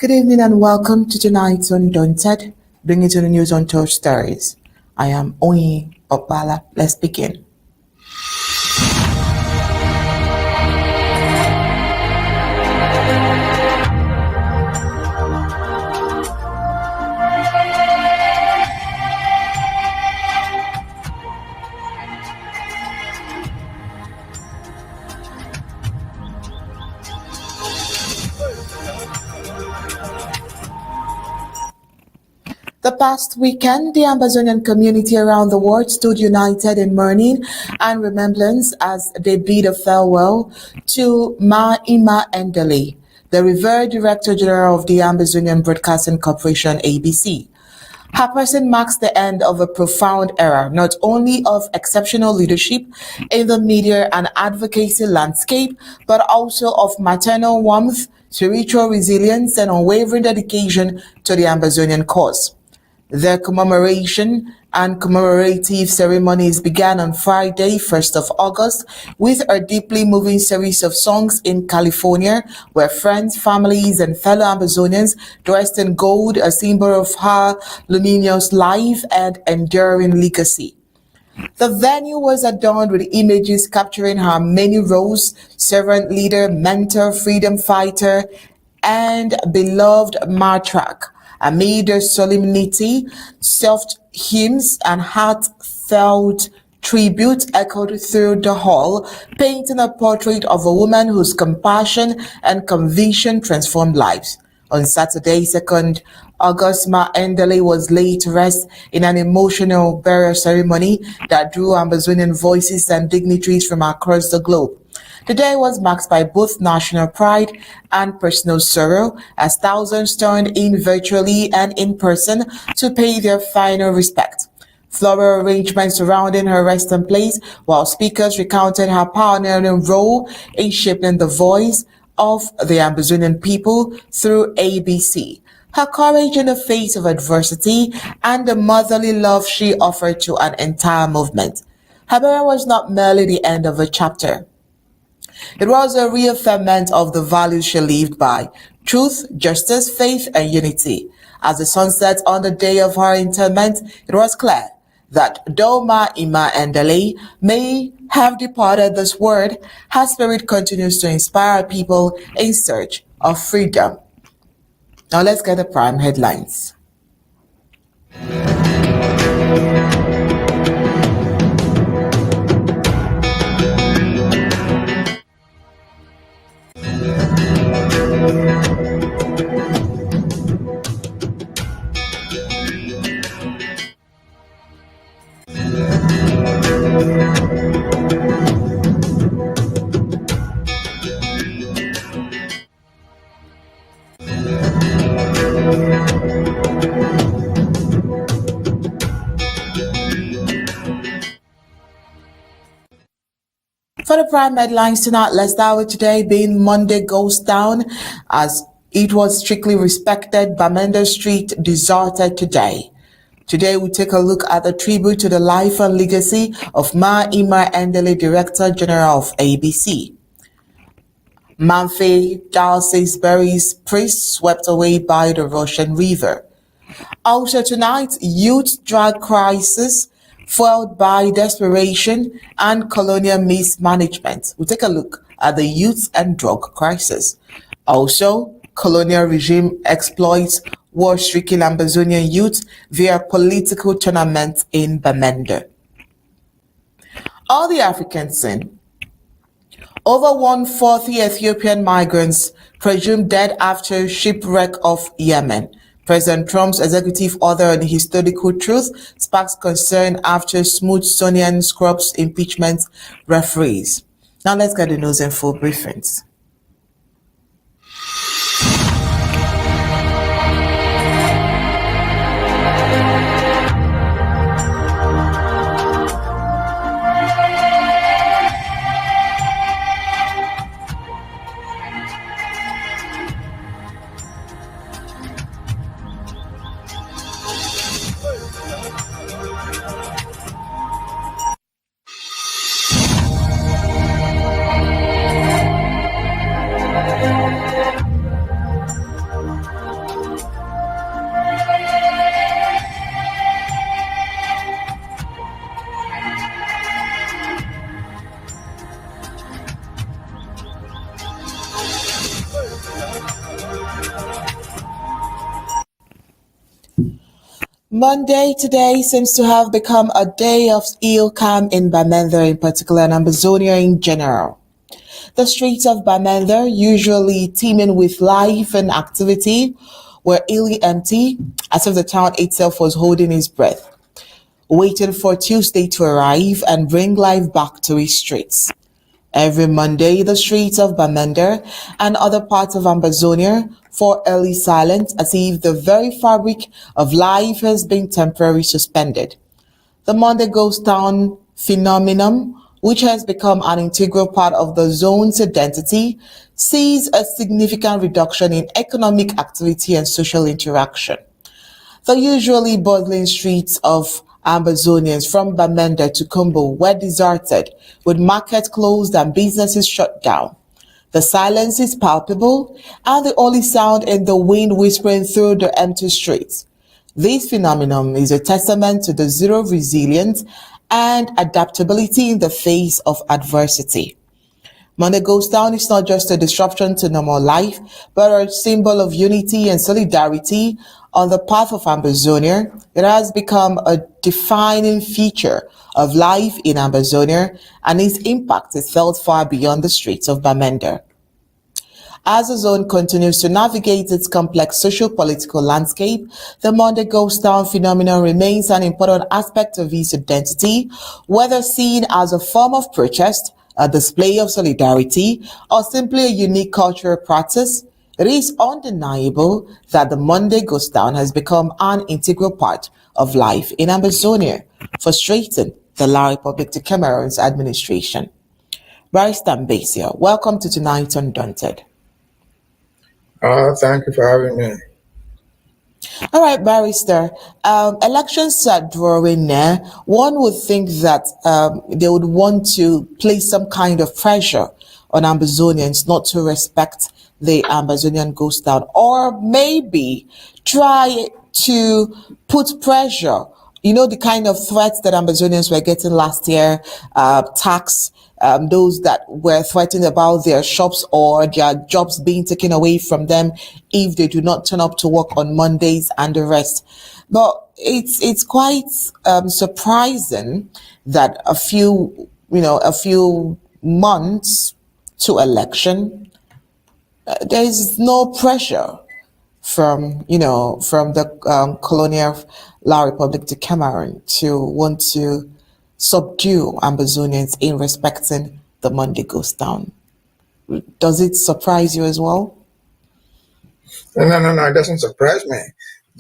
Good evening and welcome to tonight's Undaunted, bringing to the news on Toast Stories. I am Oyi Opala. Let's begin. The past weekend, the Ambazonian community around the world stood united in mourning and remembrance as they bid a farewell to Endeley, the revered Director General of the Ambazonian Broadcasting Corporation (ABC). Her person marks the end of a profound era, not only of exceptional leadership in the media and advocacy landscape, but also of maternal warmth, spiritual resilience, and unwavering dedication to the Ambazonian cause. The commemoration and commemorative ceremonies began on Friday, 1st of August, with a deeply moving series of songs in California, where friends, families, and fellow Ambazonians dressed in gold, a symbol of her luminous life and enduring legacy. The venue was adorned with images capturing her many roles: servant leader, mentor, freedom fighter, and beloved matriarch. Amid the solemnity, soft hymns and heartfelt tribute echoed through the hall, painting a portrait of a woman whose compassion and conviction transformed lives. On Saturday, 2nd August, Endeley was laid to rest in an emotional burial ceremony that drew Ambazonian voices and dignitaries from across the globe. The day was marked by both national pride and personal sorrow, as thousands turned in virtually and in person to pay their final respect. Floral arrangements surrounding her resting place, while speakers recounted her pioneering role in shaping the voice of the Ambazonian people through ABC, her courage in the face of adversity, and the motherly love she offered to an entire movement. Her burial was not merely the end of a chapter. It was a reaffirmation of the values she lived by: truth, justice, faith, and unity. As the sun set on the day of her interment, it was clear that though Endeley may have departed this world, her spirit continues to inspire people in search of freedom. Now let's get the prime headlines. For the prime headlines tonight, let's start with today being Monday goes down as it was strictly respected. Bamenda Street deserted today. Today we take a look at the tribute to the life and legacy of Endeley, Director General of ABC. Manfe Diocese buries priest swept away by the Russian River. Also tonight, youth drug crisis fueled by desperation and colonial mismanagement. We'll take a look at the youth and drug crisis. Also, colonial regime exploits war-stricken Ambazonian youth via political tournament in Bamenda. On the African scene, over 140 Ethiopian migrants presumed dead after shipwreck of Yemen. President Trump's executive order on historical truth sparks concern after Smithsonian scrubs impeachment referees. Now let's get the news in full briefings. Monday today seems to have become a day of ill calm in Bamenda in particular and Ambazonia in general. The streets of Bamenda, usually teeming with life and activity, were eerily empty, as if the town itself was holding its breath, waiting for Tuesday to arrive and bring life back to its streets. Every Monday, the streets of Bamenda and other parts of Ambazonia fall early silent as if the very fabric of life has been temporarily suspended. The Monday Ghost Town phenomenon, which has become an integral part of the zone's identity, sees a significant reduction in economic activity and social interaction. The usually bustling streets of Ambazonians from Bamenda to Kumbo were deserted, with markets closed and businesses shut down. The silence is palpable, and the only sound is the wind whispering through the empty streets. This phenomenon is a testament to the zero resilience and adaptability in the face of adversity. Monday Goes Down is not just a disruption to normal life, but a symbol of unity and solidarity on the path of Ambazonia. It has become a defining feature of life in Ambazonia, and its impact is felt far beyond the streets of Bamenda. As the zone continues to navigate its complex social-political landscape, the Monday Ghost Town phenomenon remains an important aspect of its identity, whether seen as a form of protest, a display of solidarity, or simply a unique cultural practice. It is undeniable that the Monday Ghost Town has become an integral part of life in Ambazonia, frustrating the La Republic de Cameroon's administration. Barrister Mbeseha, welcome to tonight's Undaunted. Thank you for having me. All right, Barrister. Elections are drawing near. One would think that they would want to place some kind of pressure on Ambazonians not to respect the Ambazonian Ghost Town, or maybe try to put pressure. You know, the kind of threats that Ambazonians were getting last year, tax, those that were threatened about their shops or their jobs being taken away from them if they do not turn up to work on Mondays and the rest. But it's quite surprising that a few months to election, there is no pressure from the Colonial La Republic de Cameroon to want to subdue Ambazonians in respecting the Monday Ghost Town. Does it surprise you as well? No, it doesn't surprise me.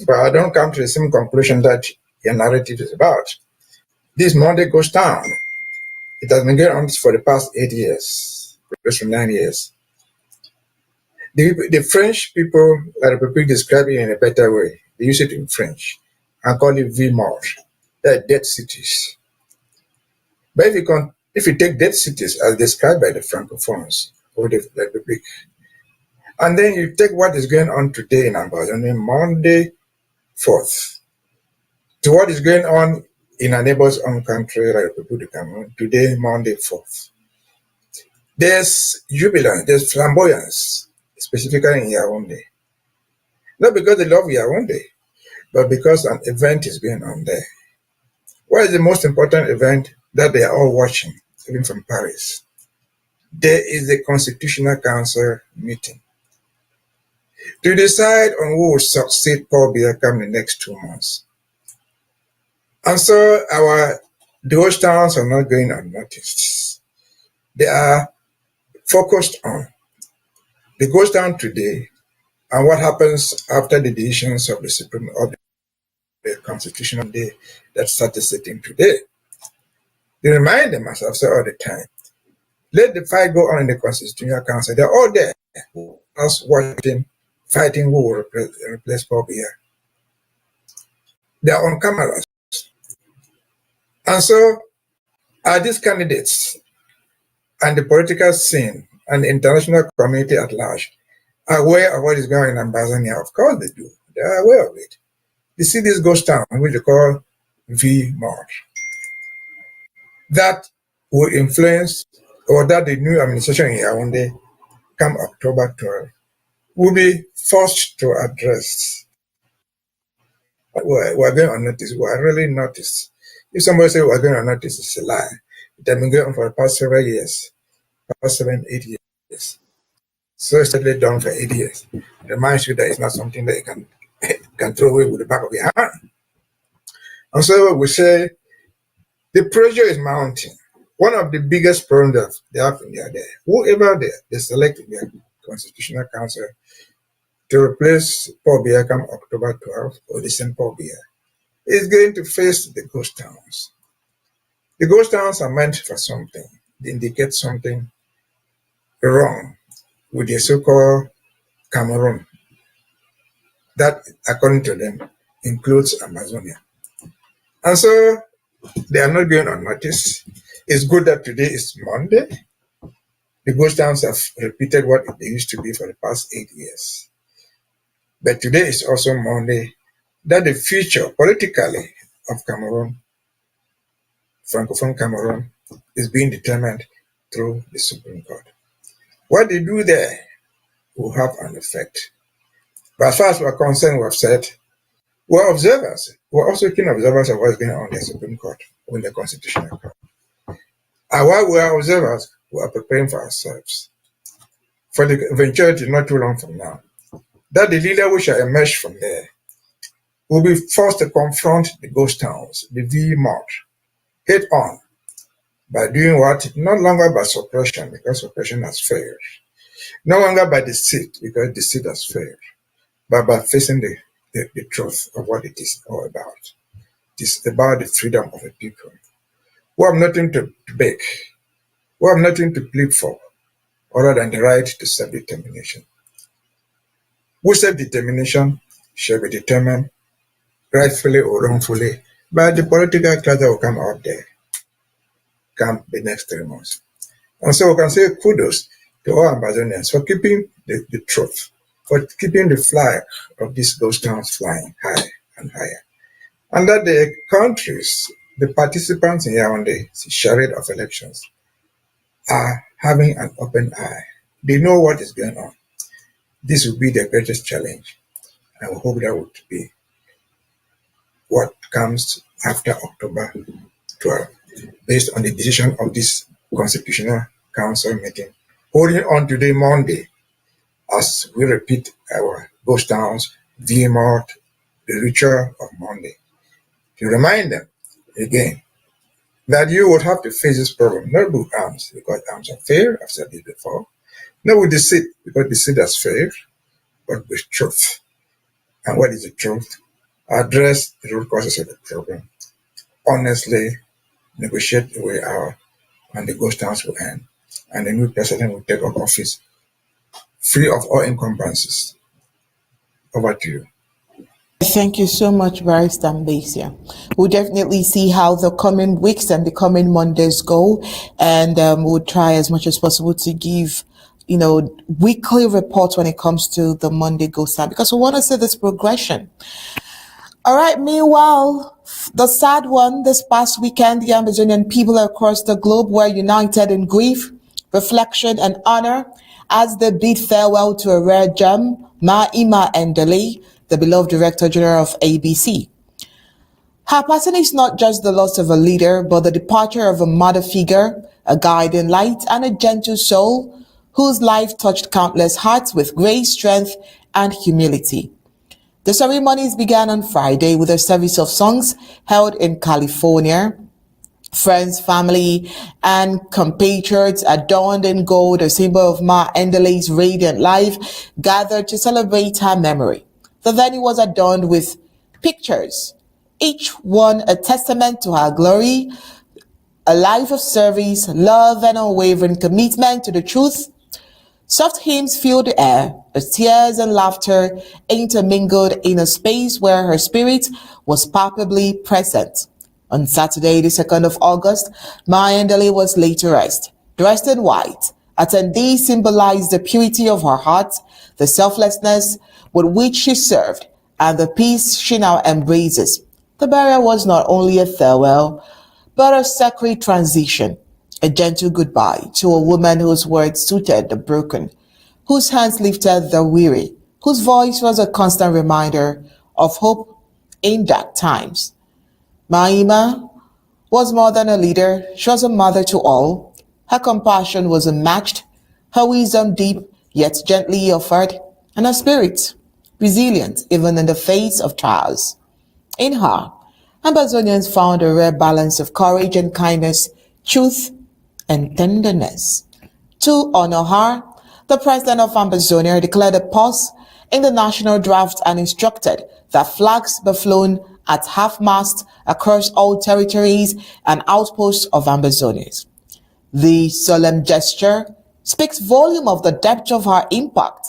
But I don't come to the same conclusion that your narrative is about. This Monday Ghost Town, it has been going on for the past 8 years, close to 9 years. The French people, La Republic, describe it in a better way. They use it in French and call it ville morte. They're dead cities. But if you take dead cities as described by the Francophones or the Republic, and then you take what is going on today in Ambazonia, Monday 4th, to what is going on in our neighbor's own country, like Republic of Cameroon, today, Monday 4th. There's jubilant, there's flamboyance, specifically in Yaoundé. Not because they love Yaoundé, but because an event is going on there. What is the most important event that they are all watching, even from Paris? There is a Constitutional Council meeting to decide on who will succeed Paul Biya in the next 2 months. And so the ghost towns are not going unnoticed. They are focused on the ghost town today and what happens after the decisions of the Supreme of the Constitutional Day that started sitting today. They remind them, as I've said all the time, let the fight go on in the Constitutional Council. They're all there, us watching, fighting who will replace Paul Biya. They are on cameras. And so are these candidates and the political scene and the international community at large aware of what is going on in Ambazonia? Of course they do. They are aware of it. You see this ghost town, which they call V March, that will influence, or that the new administration in Yaoundé, come October 12, will be forced to address we're going unnoticed. We're really noticed. If somebody say we're going unnoticed, it's a lie. It has been going on for the past several years, past 8 years. So steadily done for 8 years. It reminds you that it's not something that you can throw away with the back of your hand. And so we say the pressure is mounting. One of the biggest problems that they have in there, whoever they select in their constitutional council to replace Paul Biya come October 12th or the same Paul Biya is going to face the ghost towns. The ghost towns are meant for something. They indicate something wrong with the so-called Cameroon. That, according to them, includes Ambazonia. And so they are not going unnoticed. It's good that today is Monday. The ghost towns have repeated what they used to be for the past 8 years. But today is also Monday, that the future politically of Cameroon, Francophone Cameroon, is being determined through the Supreme Court. What they do there will have an effect. But as far as we're concerned, we have said, we're observers. We're also keen observers of what's going on in the Supreme Court or in the Constitutional Court. And while we are observers, we are preparing for ourselves. For the eventuality not too long from now, that the leader which shall emerge from there will be forced to confront the ghost towns, the V-Mod, head on, by doing what? No longer by suppression, because suppression has failed. No longer by deceit, because deceit has failed. But by facing the truth of what it is all about. It is about the freedom of the people. We have nothing to beg. We have nothing to plead for, other than the right to self-determination. Whose self-determination shall be determined, rightfully or wrongfully, by the political class that will come out there, come the next 3 months. And so we can say kudos to all Ambazonians for keeping the truth, for keeping the flag of these ghost towns flying high and higher. And that the countries, the participants in Yaoundé, the charade of elections, are having an open eye. They know what is going on. This will be their greatest challenge. And we hope that would be what comes after October 12th, based on the decision of this Constitutional Council meeting, holding on today, Monday, as we repeat our ghost towns, VMOT, the ritual of Monday, to remind them again that you would have to face this problem, not with arms, because arms have failed, I've said this before, not with deceit, because deceit has failed, but with truth. And what is the truth? Address the root causes of the problem, honestly negotiate the way out, and the ghost towns will end, and the new president will take up office free of all encumbrances. Over to you. Thank you so much, Barrister Mbeseha. We'll definitely see how the coming weeks and the coming Mondays go, and we'll try as much as possible to give, weekly reports when it comes to the Monday Ghost Town, because we want to see this progression. All right, meanwhile, the sad one, this past weekend, the Ambazonian people across the globe were united in grief, reflection, and honor as they bid farewell to a rare gem, Endeley, the beloved Director General of ABC. Her passing is not just the loss of a leader, but the departure of a mother figure, a guiding light, and a gentle soul whose life touched countless hearts with grace, strength, and humility. The ceremonies began on Friday with a service of songs held in California. Friends, family, and compatriots adorned in gold, a symbol of Ma Endeley's radiant life, gathered to celebrate her memory. The venue was adorned with pictures, each one a testament to her glory, a life of service, love, and unwavering commitment to the truth. Soft hymns filled the air, as tears and laughter intermingled in a space where her spirit was palpably present. On Saturday, the 2nd of August, Ma Endeley was laid to rest. Dressed in white, attendees symbolized the purity of her heart, the selflessness with which she served, and the peace she now embraces. The burial was not only a farewell, but a sacred transition, a gentle goodbye to a woman whose words suited the broken, whose hands lifted the weary, whose voice was a constant reminder of hope in dark times. Maima was more than a leader, she was a mother to all. Her compassion was unmatched, her wisdom deep yet gently offered, and her spirit resilient even in the face of trials. In her, Ambazonians found a rare balance of courage and kindness, truth and tenderness. To honor her, the president of Ambazonia declared a pause in the national draft and instructed that flags be flown at half-mast across all territories and outposts of Ambazonians. The solemn gesture speaks volume of the depth of her impact.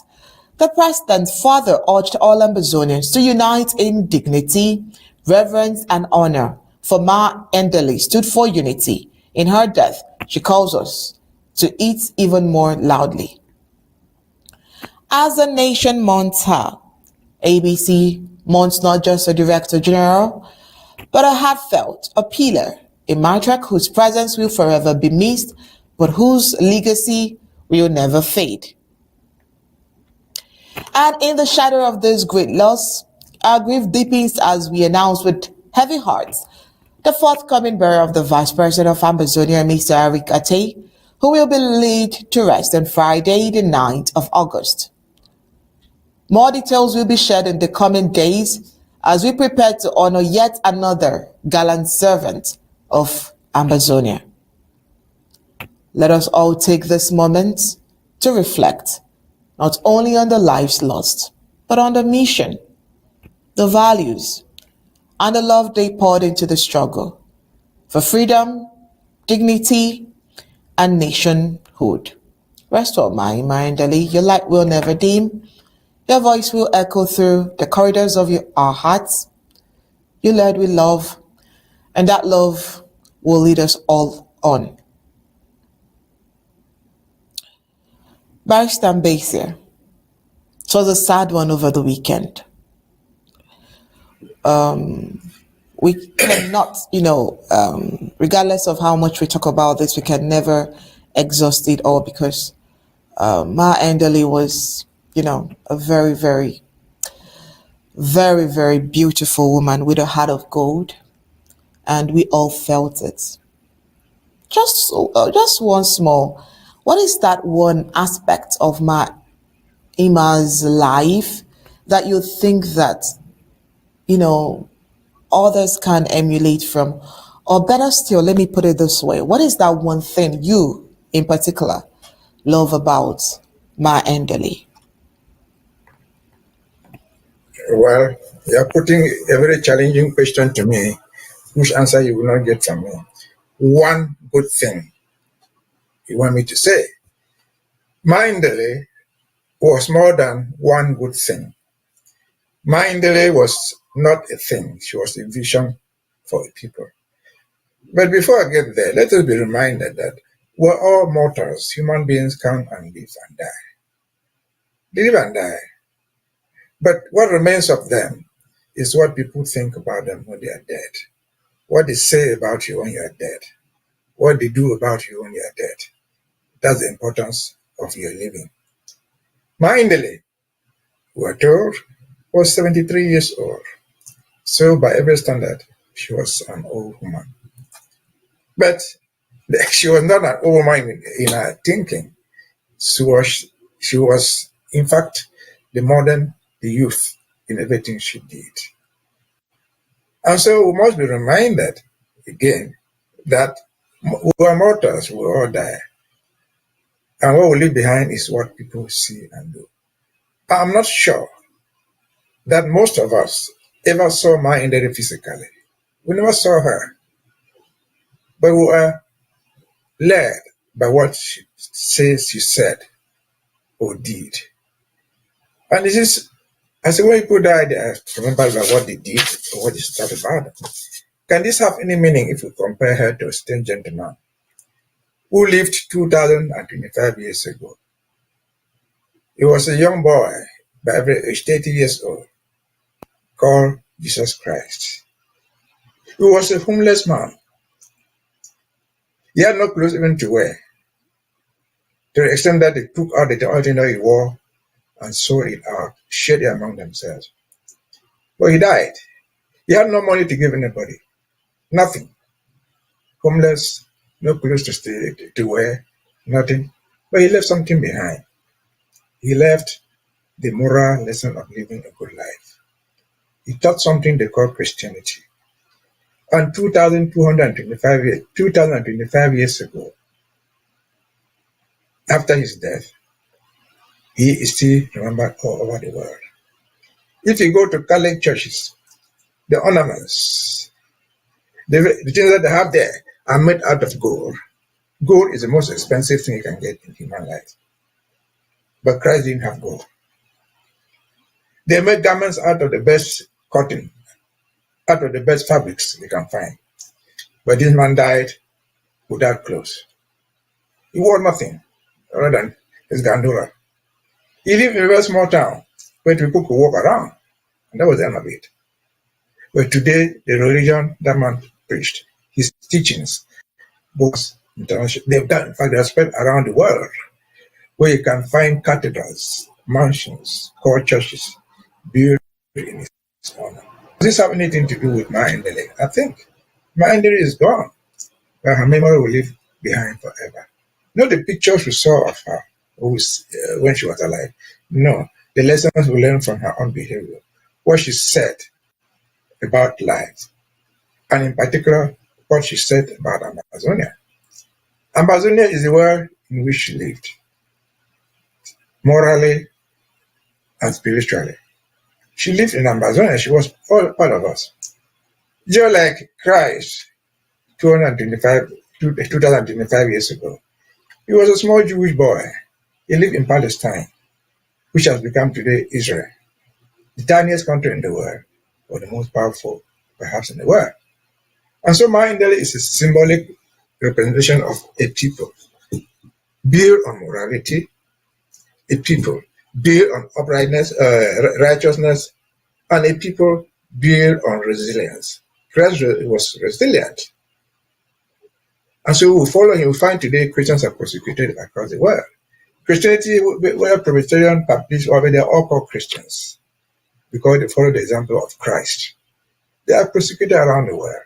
The president further urged all Ambazonians to unite in dignity, reverence, and honor, for Ma Endeley stood for unity. In her death, she calls us to it even more loudly. As the nation mourns her, ABC mourns not just a director general, but a heartfelt, a pillar, a matriarch whose presence will forever be missed, but whose legacy will never fade. And in the shadow of this great loss, our grief deepens as we announce with heavy hearts the forthcoming burial of the Vice President of Ambazonia, Mr. Eric Ate, who will be laid to rest on Friday, the 9th of August. More details will be shared in the coming days as we prepare to honor yet another gallant servant of Ambazonia. Let us all take this moment to reflect not only on the lives lost, but on the mission, the values, and the love they poured into the struggle for freedom, dignity, and nationhood. Rest well, my Endeley. Your light will never dim. Your voice will echo through the corridors of our hearts. You led with love, and that love will lead us all on. Barrister Mbeseha, it was a sad one over the weekend. We cannot, regardless of how much we talk about this, we can never exhaust it all because Ma Endeley was, a very, very, very, very beautiful woman with a heart of gold, and we all felt it. Just once more, what is that one aspect of Ma Ima's life that you think that, others can emulate from? Or better still, let me put it this way. What is that one thing you, in particular, love about Ma Endeley? Well, you are putting a very challenging question to me, whose answer you will not get from me. One good thing you want me to say. Mindele was more than one good thing. Mindele was not a thing, she was a vision for a people. But before I get there, let us be reminded that we're all mortals. Human beings come and live and die. They live and die. But what remains of them is what people think about them when they are dead. What they say about you when you are dead. What they do about you when you are dead. That's the importance of your living. Mindele, we are told, was 73 years old. So by every standard, she was an old woman. But she was not an old woman in her thinking. She was, in fact, the youth in everything she did. And so we must be reminded again that we are mortals, we all die. And what we leave behind is what people see and do. I'm not sure that most of us ever saw Ma Endeley physically. We never saw her. But we were led by what she says she said or did. And this is, as when people die, they are remembered by what they did or what they thought about them. Can this have any meaning if we compare her to a strange gentleman who lived 2025 years ago? He was a young boy, by every age 30 years old, called Jesus Christ. He was a homeless man. He had no clothes even to wear, to the extent that they took out the ordinary he wore and sold it out, shared it among themselves. But he died. He had no money to give anybody, nothing. Homeless, no clothes to stay to wear, nothing. But he left something behind. He left the moral lesson of living a good life. He taught something they call Christianity. And 2,25 years ago, after his death, he is still remembered all over the world. If you go to Catholic churches, the ornaments, the things that they have there are made out of gold. Gold is the most expensive thing you can get in human life. But Christ didn't have gold. They make garments out of the best cotton, out of the best fabrics they can find. But this man died without clothes. He wore nothing other than his gandura. He lived in a very small town where people could walk around, and that was the end of it. But today, the religion that man preached, his teachings, books, international, they've done, in fact, they're spread around the world, where you can find cathedrals, mansions, core churches built in his honor. Does this have anything to do with Endeley? I think Endeley is gone, but her memory will live behind forever. Not the pictures we saw of her when she was alive. No, the lessons we learned from her own behavior, what she said about life, and in particular, what she said about Ambazonia. Ambazonia is the world in which she lived, morally and spiritually. She lived in Ambazonia. She was all part of us. Just like Christ 2025 years ago. He was a small Jewish boy. He lived in Palestine, which has become today Israel, the tiniest country in the world, or the most powerful, perhaps, in the world. And so Endeley is a symbolic representation of a people built on morality, a people built on uprightness, righteousness, and a people built on resilience. Christ was resilient. And so we follow him. We find today Christians are persecuted across the world. Christianity, whether Presbyterian, Baptist, or they are all called Christians because they follow the example of Christ. They are persecuted around the world.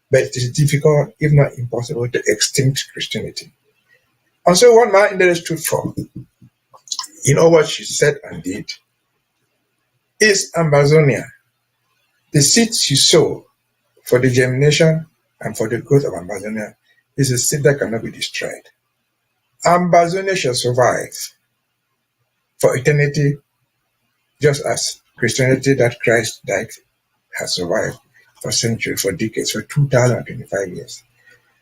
But it is difficult, if not impossible, to extinct Christianity. And so what Endeley stood for, in all what she said and did, is Ambazonia. The seed she sowed for the germination and for the growth of Ambazonia is a seed that cannot be destroyed. Ambazonia shall survive for eternity, just as Christianity that Christ died has survived for centuries, for decades, for 2,025 years.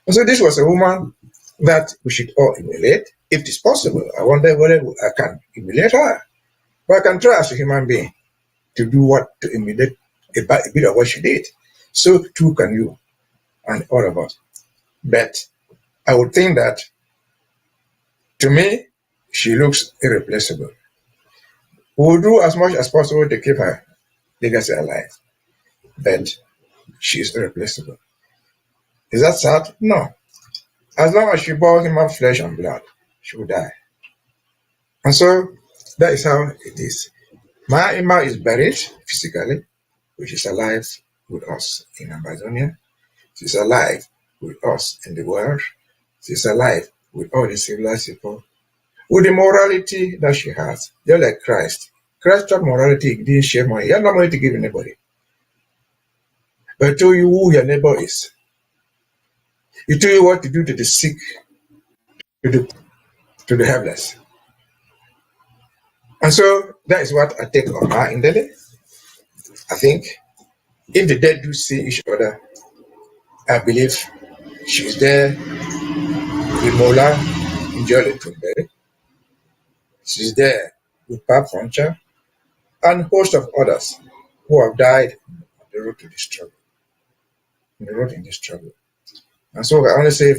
And so this was a woman that we should all emulate, if it is possible. I wonder whether I can emulate her. But I can try as a human being to emulate a bit of what she did. So too can you and all of us. But I would think that, to me, she looks irreplaceable. We will do as much as possible to keep her legacy alive. But she is irreplaceable. Is that sad? No. As long as she bore human flesh and blood, she will die. And so that is how it is. My Ima is buried physically, which is alive with us in Ambazonia. She's alive with us in the world. She's alive with all the civilized people. With the morality that she has, just like Christ. Christ taught morality, he didn't share money. He had no money to give anybody. But he told you who your neighbor is. He told you what to do to the sick, to the helpless. And so that is what I take of Endeley. I think if the dead do see each other, I believe she is there with Mola Njoli Tumbe. She's there with Pap Foncha and a host of others who have died on the road to the struggle. On the road in the struggle. And so I only say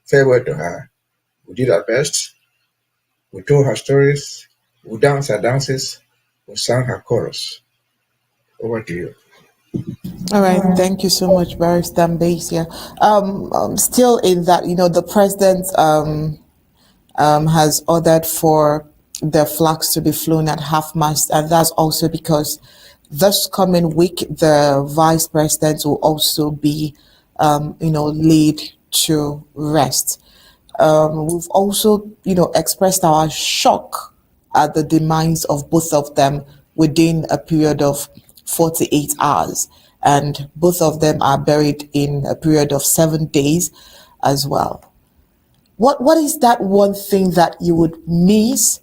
farewell to her. We did our best. We told her stories. We danced her dances. We sang her chorus. Over to you. All right, thank you so much, Barrister Mbeseha. Still in that, the president has ordered for the flags to be flown at half-mast, and that's also because this coming week, the vice president will also be, laid to rest. We've also, expressed our shock at the demise of both of them within a period of 48 hours. And both of them are buried in a period of 7 days as well. What is that one thing that you would miss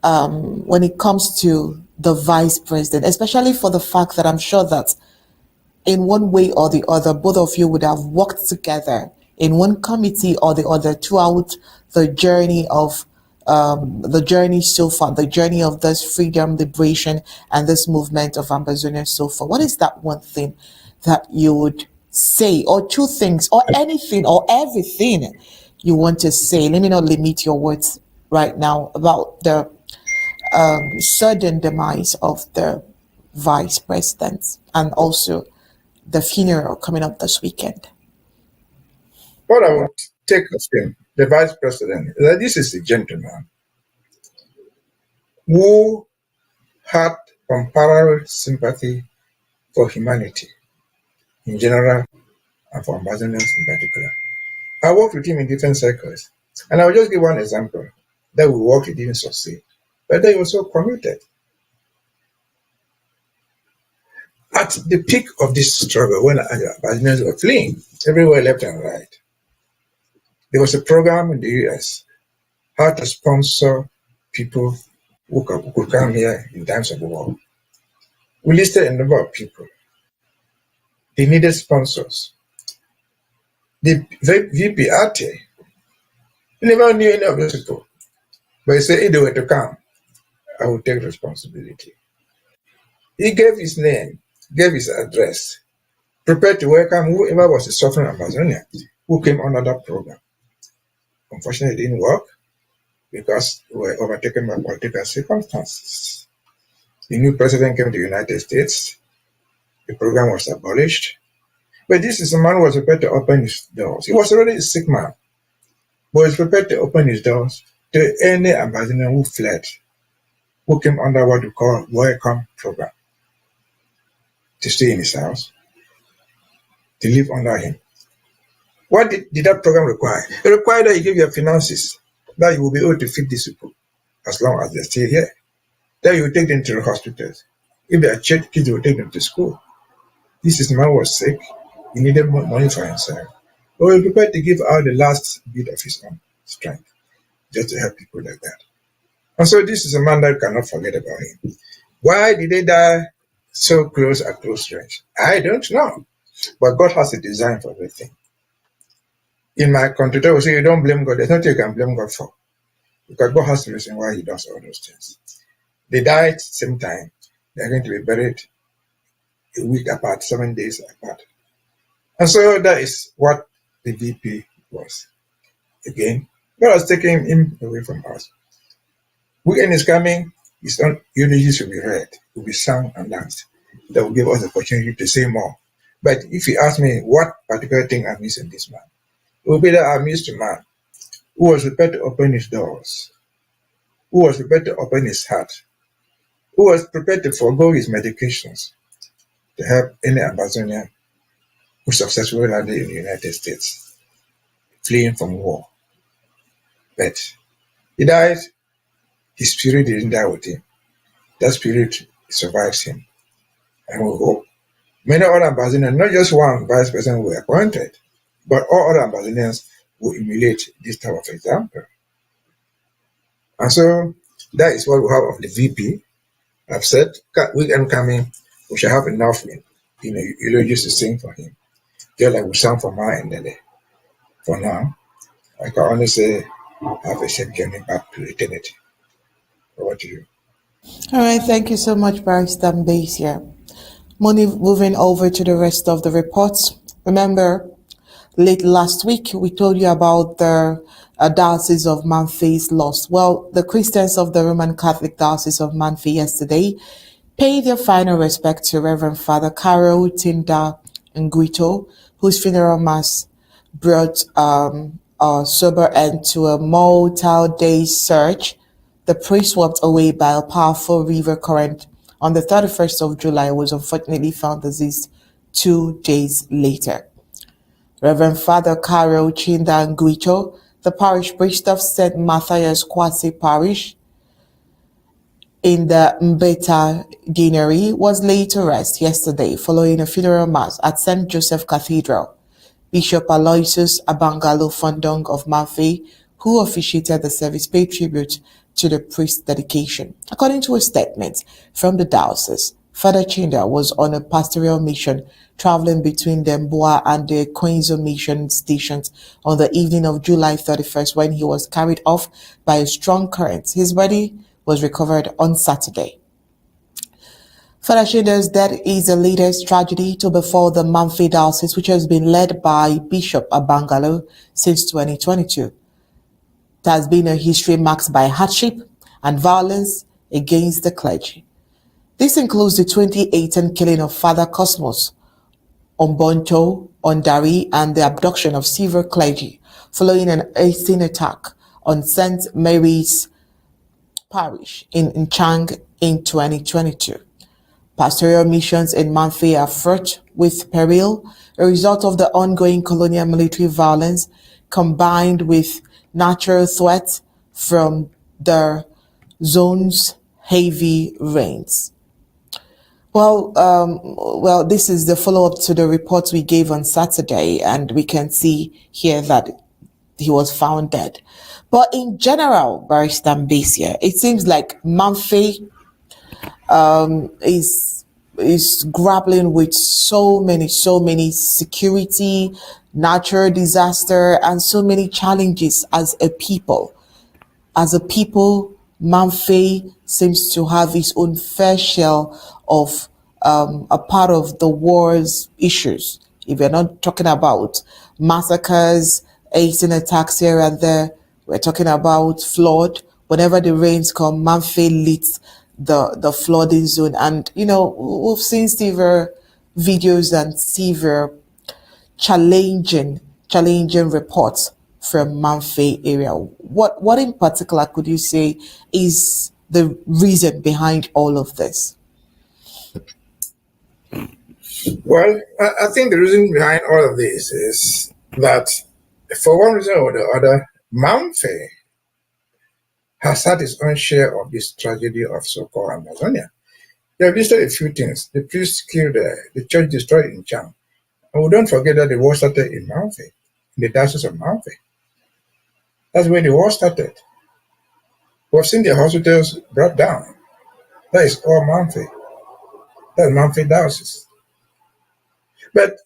when it comes to the vice president, especially for the fact that I'm sure that in one way or the other, both of you would have worked together in one committee or the other throughout the journey of the journey so far, the journey of this freedom, liberation, and this movement of Ambazonia so far. What is that one thing that you would say, or two things, or anything, or everything you want to say? Let me not limit your words right now about the sudden demise of the vice president and also the funeral coming up this weekend. What I would take of him, the vice president, is that this is a gentleman who had unparalleled sympathy for humanity in general and for Ambazonians in particular. I worked with him in different circles, and I'll just give one example that we worked, it didn't succeed, but that he was so committed. At the peak of this struggle, when Ambazonians were fleeing everywhere left and right, there was a program in the US how to sponsor people who could come here in times of war. We listed a number of people. They needed sponsors. The VP Ate, he never knew any of those people, but he said if they were to come, I would take responsibility. He gave his name, gave his address, prepared to welcome whoever was a suffering Ambazonian who came under that program. Unfortunately, it didn't work because we were overtaken by political circumstances. The new president came to the United States. The program was abolished. But this is a man who was prepared to open his doors. He was already a sick man, but he was prepared to open his doors to any Ambazonian who fled, who came under what we call welcome program, to stay in his house, to live under him. What did that program require? It required that you give your finances, that you will be able to feed these people as long as they're still here. That you will take them to the hospitals. If they are kids, you will take them to school. This man was sick. He needed more money for himself. But he was prepared to give out the last bit of his own strength just to help people like that. And so this is a man that you cannot forget about him. Why did they die so close at close range? I don't know. But God has a design for everything. In my country, they will say, you don't blame God. There's nothing you can blame God for. Because God has a reason why he does all those things. They died at the same time. They're going to be buried a week apart, 7 days apart. And so that is what the VP was. Again, God has taken him away from us. Weekend is coming, his own eulogies will be read, will be sung and danced. That will give us the opportunity to say more. But if you ask me what particular thing I miss in this man, it will be that I missed a man who was prepared to open his doors, who was prepared to open his heart, who was prepared to forego his medications to help any Ambazonian who successfully landed in the United States, fleeing from war. But he died, his spirit didn't die with him. That spirit survives him. And we hope many other Ambazonians, not just one vice president were appointed, but all other Ambazonians will emulate this type of example. And so that is what we have of the VP. I've said, weekend coming, we shall have enough, eulogies to sing for him. Just like we sang for my Endeley. For now, I can only say, have a safe journey back to eternity. Over to you. All right, thank you so much, Barrister Mbeseha. Moving over to the rest of the reports. Remember, late last week, we told you about the Diocese of Manfe's loss. Well, the Christians of the Roman Catholic Diocese of Manfe yesterday paid their final respect to Reverend Father Carol Tinda Nguito, whose funeral mass brought a sober end to a multi-day search. The priest swept away by a powerful river current On the 31st of July, he was unfortunately found deceased 2 days later. Reverend Father Carol Chindanguicho, the parish priest of St. Matthias Kwasi Parish in the Mbeta deanery, was laid to rest yesterday following a funeral mass at St. Joseph Cathedral. Bishop Aloysius Abangalo Fondong of Mafe, who officiated the service, paid tribute to the priest's dedication. According to a statement from the diocese, Father Chinda was on a pastoral mission traveling between the Mboa and the Queenzo mission stations on the evening of July 31st when he was carried off by a strong current. His body was recovered on Saturday. Father Chinda's death is the latest tragedy to befall the Mamfe diocese, which has been led by Bishop Abangalo since 2022. It has been a history marked by hardship and violence against the clergy. This includes the 2018 killing of Father Cosmos Ombonto Ondari and the abduction of several clergy following an 18 attack on St. Mary's Parish in Nchang in 2022. Pastoral missions in Mamfe are fraught with peril, a result of the ongoing colonial military violence combined with natural threats from the zone's heavy rains. Well, this is the follow-up to the report we gave on Saturday, and we can see here that he was found dead. But in general, Barrister Mbeseha, it seems like Mamfe is grappling with so many security, natural disaster, and so many challenges as a people. As a people, Mamfe seems to have its own fair share of a part of the war's issues. If we're not talking about massacres, 18 attacks here and there, we're talking about flood. Whenever the rains come, Mamfe leads the flooding zone. And, we've seen severe videos and severe challenging reports from Mamfe area. What in particular could you say is the reason behind all of this? Well, I think the reason behind all of this is that for one reason or the other, Mamfe has had its own share of this tragedy of so-called Amazonia. They have listed a few things. The priest killed, the church destroyed in Cham. And we don't forget that the war started in Mamfe, in the diocese of Mamfe. That's where the war started. We've seen the hospitals brought down. That is all Mamfe. That's Mamfe diocese. But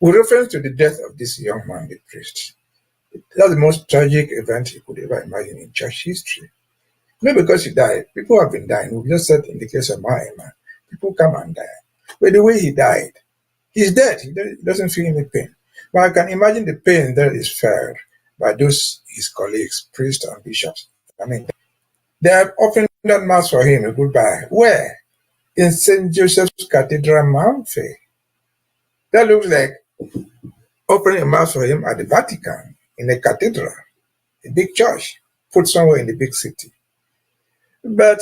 with reference to the death of this young man, the priest, that's the most tragic event you could ever imagine in church history. Not because he died. People have been dying. We just said in the case of Mbeseha, people come and die. But the way he died, he's dead. He doesn't feel any pain. But I can imagine the pain that is felt by those his colleagues, priests and bishops. I mean, they have opened that mass for him a goodbye. Where? In St. Joseph's Cathedral, Mamfe. That looks like opening a mass for him at the Vatican, in a cathedral, a big church, put somewhere in the big city. But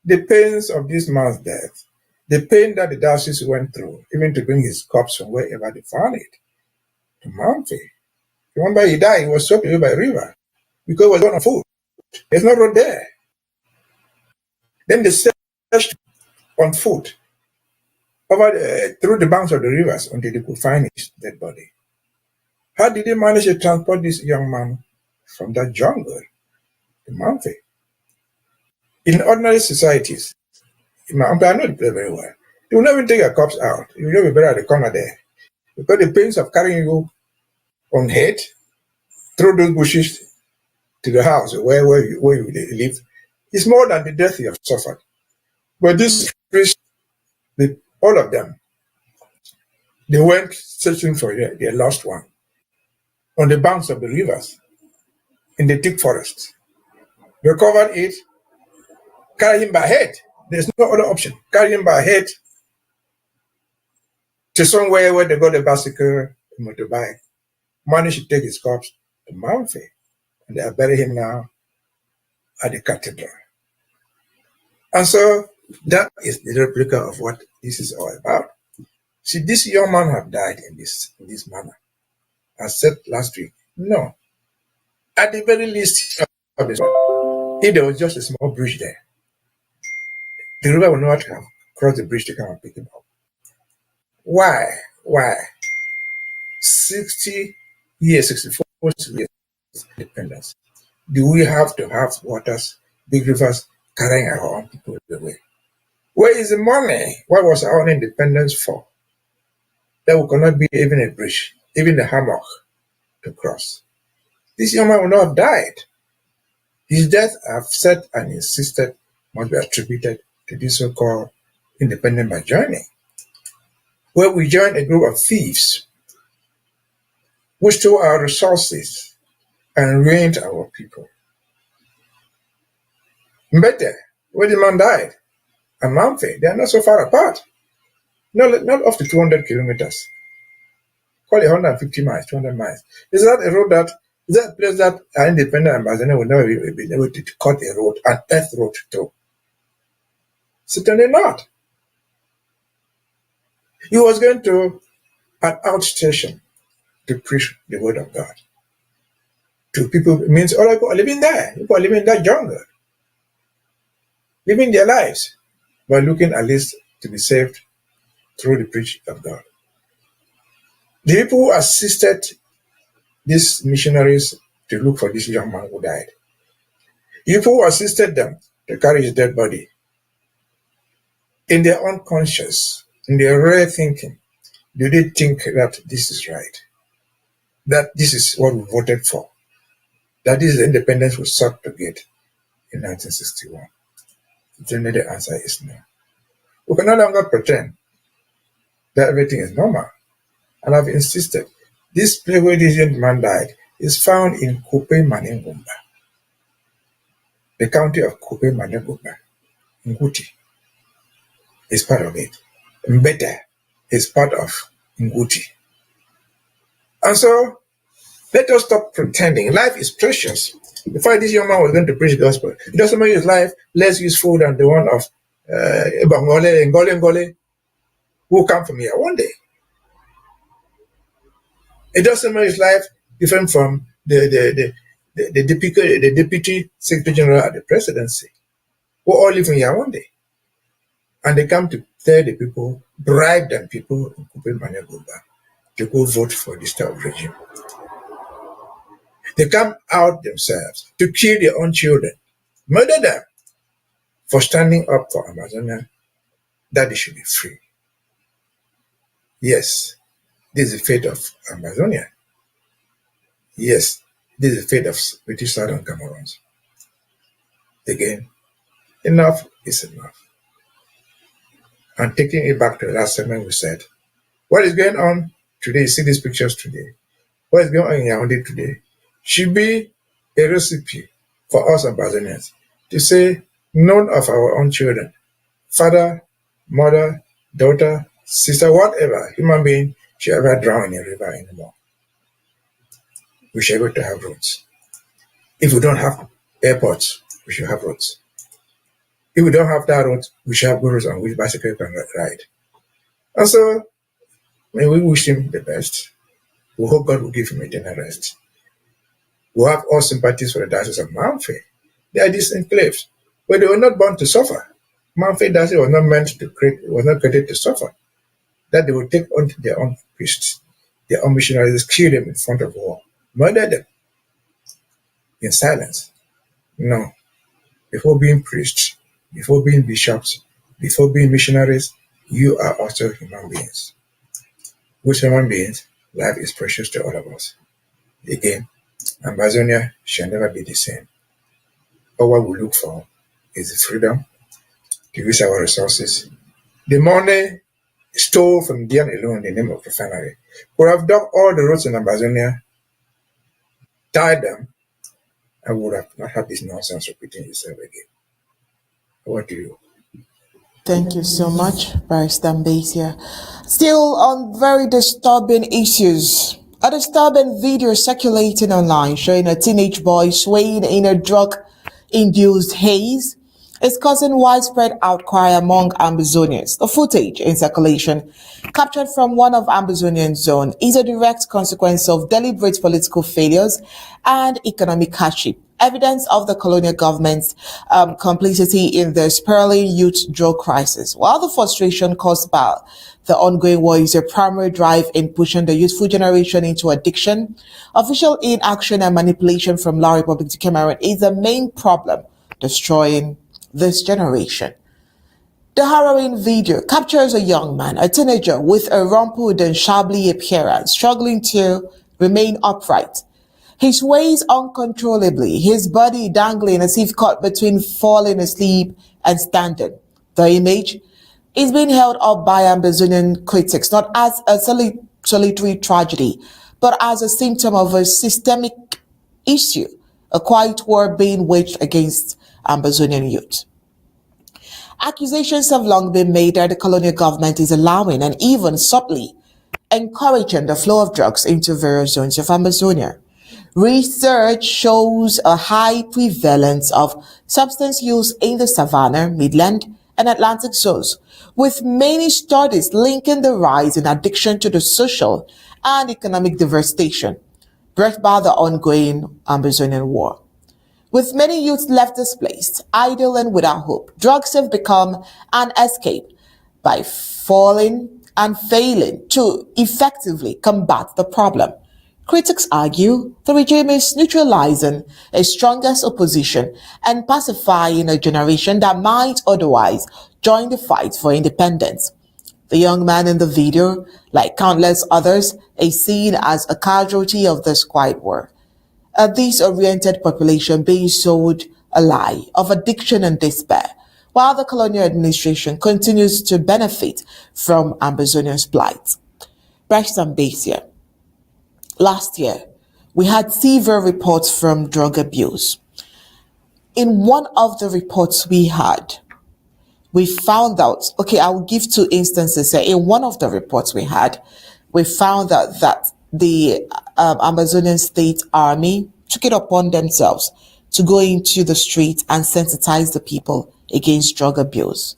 the pains of this man's death, the pain that the diocese went through, even to bring his corpse from wherever they found it, to Mamfe. Remember, he died, he was swept away by a river because he was on foot. There's no road there. Then they searched on foot through the banks of the rivers until they could find his dead body. How did they manage to transport this young man from that jungle to Mamfe? In ordinary societies, I know the place very well, they will never take a corpse out. You will be buried at the corner there. Because the pains of carrying you on head through those bushes to the house where you live is more than the death you have suffered. But this priest, all of them, they went searching for their lost one on the banks of the rivers, in the thick forest. Recovered it, carry him by head. There's no other option. Carry him by head to somewhere where they got a bicycle, a motorbike. Managed to take his corpse to Mamfe, and they are burying him now at the cathedral. And so That is the replica of what this is all about. See, this young man have died in this manner. I said last week, no. At the very least of this one, if there was just a small bridge there, the river would not have crossed the bridge to come and pick him up. Why? Why? 60 years, 64 years independence. Do we have to have waters, big rivers carrying our own people away? Where is the money? What was our own independence for? That we cannot be even a bridge, even a hammock to cross. This young man would not have died. His death, I've said and insisted, must be attributed to this so-called independent by joining, where we joined a group of thieves who stole our resources and ruined our people. Mbeseha, where the man died, and Mamfe, they are not so far apart. Not up to 200 kilometers. Call it 150 miles, 200 miles. Is that a place that an independent Ambazonian would never be able to cut a road, an earth road through? Certainly not. He was going to an outstation to preach the word of God to people. It means all people are living there. People are living in that jungle, living their lives, but looking at least to be saved through the preaching of God. The people who assisted these missionaries to look for this young man who died, the people who assisted them to carry his dead body, in their unconscious, in their rare thinking, do they think that this is right? That this is what we voted for? That this is the independence we sought to get in 1961? Generally, the answer is no. We can no longer pretend that everything is normal. And I've insisted, this place where this young man died is found in Kupe Manengumba, the county of Kupe Manengumba. Nguti is part of it. Mbeseha is part of Nguti. And so, let us stop pretending. Life is precious. The fact this young man was going to preach the gospel, it doesn't make his life less useful than the one of Ngole, who come from here one day. It doesn't make his life different from the deputy secretary general at the presidency, who all live in here one day. And they come to tell the people, bribe them people in Kupe Manengumba to go vote for this type of regime. They come out themselves to kill their own children, murder them for standing up for Amazonia, that they should be free. Yes, this is the fate of Ambazonia. Yes, this is the fate of British Southern Cameroons. Again, enough is enough. And taking it back to the last segment, we said, what is going on today, you see these pictures today, what is going on in Yaoundé today should be a recipe for us Ambazonians to say none of our own children, father, mother, daughter, sister, whatever human being should ever drown in a river anymore. We should be able to have roads. If we don't have airports, we should have roads. If we don't have that road, we should have roads on which bicycles can ride. And so, when we wish him the best, we hope God will give him eternal rest. We have all sympathies for the diocese of Mamfe. They are these enclaves, but they were not born to suffer. Mamfe diocese was not meant to was not created to suffer. That they would take on their own priests, their own missionaries, kill them in front of war, murder them in silence. No. Before being priests, before being bishops, before being missionaries, you are also human beings. With human beings, life is precious to all of us. Again, Ambazonia shall never be the same. All what we look for is the freedom to use our resources. The money stole from Dian alone in the name of refinery could have dug all the roads in Ambazonia, tied them, and would have not had this nonsense repeating itself again. What do you? Thank you so much, Barrister Mbeseha. Still on very disturbing issues. A disturbing video circulating online showing a teenage boy swaying in a drug-induced haze is causing widespread outcry among Ambazonians. The footage in circulation, captured from one of Ambazonian zone, is a direct consequence of deliberate political failures and economic hardship, evidence of the colonial government's complicity in the spiraling youth drug crisis. While the frustration caused by the ongoing war is a primary drive in pushing the youthful generation into addiction, official inaction and manipulation from La Republic of Cameroon is the main problem destroying this generation. The harrowing video captures a young man, a teenager with a rumpled and shabbily appearance, struggling to remain upright. He sways uncontrollably, his body dangling as if caught between falling asleep and standing. The image is being held up by Ambazonian critics not as a solitary tragedy, but as a symptom of a systemic issue, a quiet war being waged against Ambazonian youth. Accusations have long been made that the colonial government is allowing and even subtly encouraging the flow of drugs into various zones of Amazonia. Research shows a high prevalence of substance use in the Savannah, Midland, and Atlantic zones, with many studies linking the rise in addiction to the social and economic devastation brought by the ongoing Ambazonian war. With many youths left displaced, idle and without hope, drugs have become an escape by falling and failing to effectively combat the problem. Critics argue the regime is neutralizing a strongest opposition and pacifying a generation that might otherwise join the fight for independence. The young man in the video, like countless others, is seen as a casualty of this quiet war. A disoriented population being sold a lie of addiction and despair, while the colonial administration continues to benefit from Ambazonians' plight. Bryce Mbeseha. Last year, we had several reports from drug abuse. In one of the reports we had, we found out, okay, I will give two instances here. In one of the reports we had, we found out that the Ambazonian State Army took it upon themselves to go into the street and sensitize the people against drug abuse.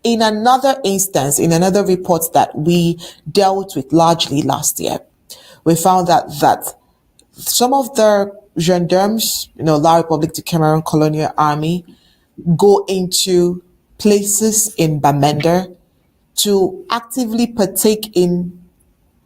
In another instance, in another report that we dealt with largely last year, we found that some of the gendarmes, La Republic of Cameroon Colonial Army, go into places in Bamenda to actively partake in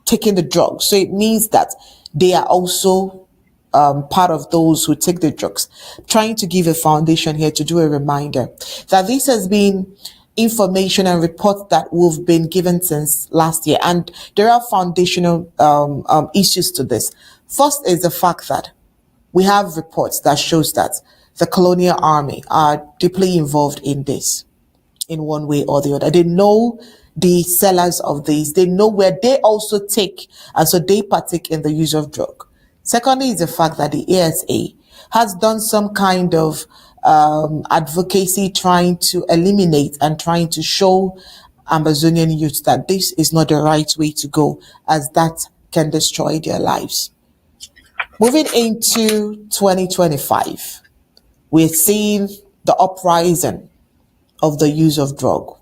taking the drugs. So it means that they are also part of those who take the drugs. Trying to give a foundation here to do a reminder that this has been information and reports that we've been given since last year, and there are foundational issues to this. First is the fact that we have reports that shows that the colonial army are deeply involved in this in one way or the other. They know the sellers of these, they know where they also take, and so they partake in the use of drug. Secondly is the fact that the ASA has done some kind of advocacy trying to eliminate and trying to show Ambazonian youth that this is not the right way to go, as that can destroy their lives. Moving into 2025, we're seeing the uprising of the use of drug,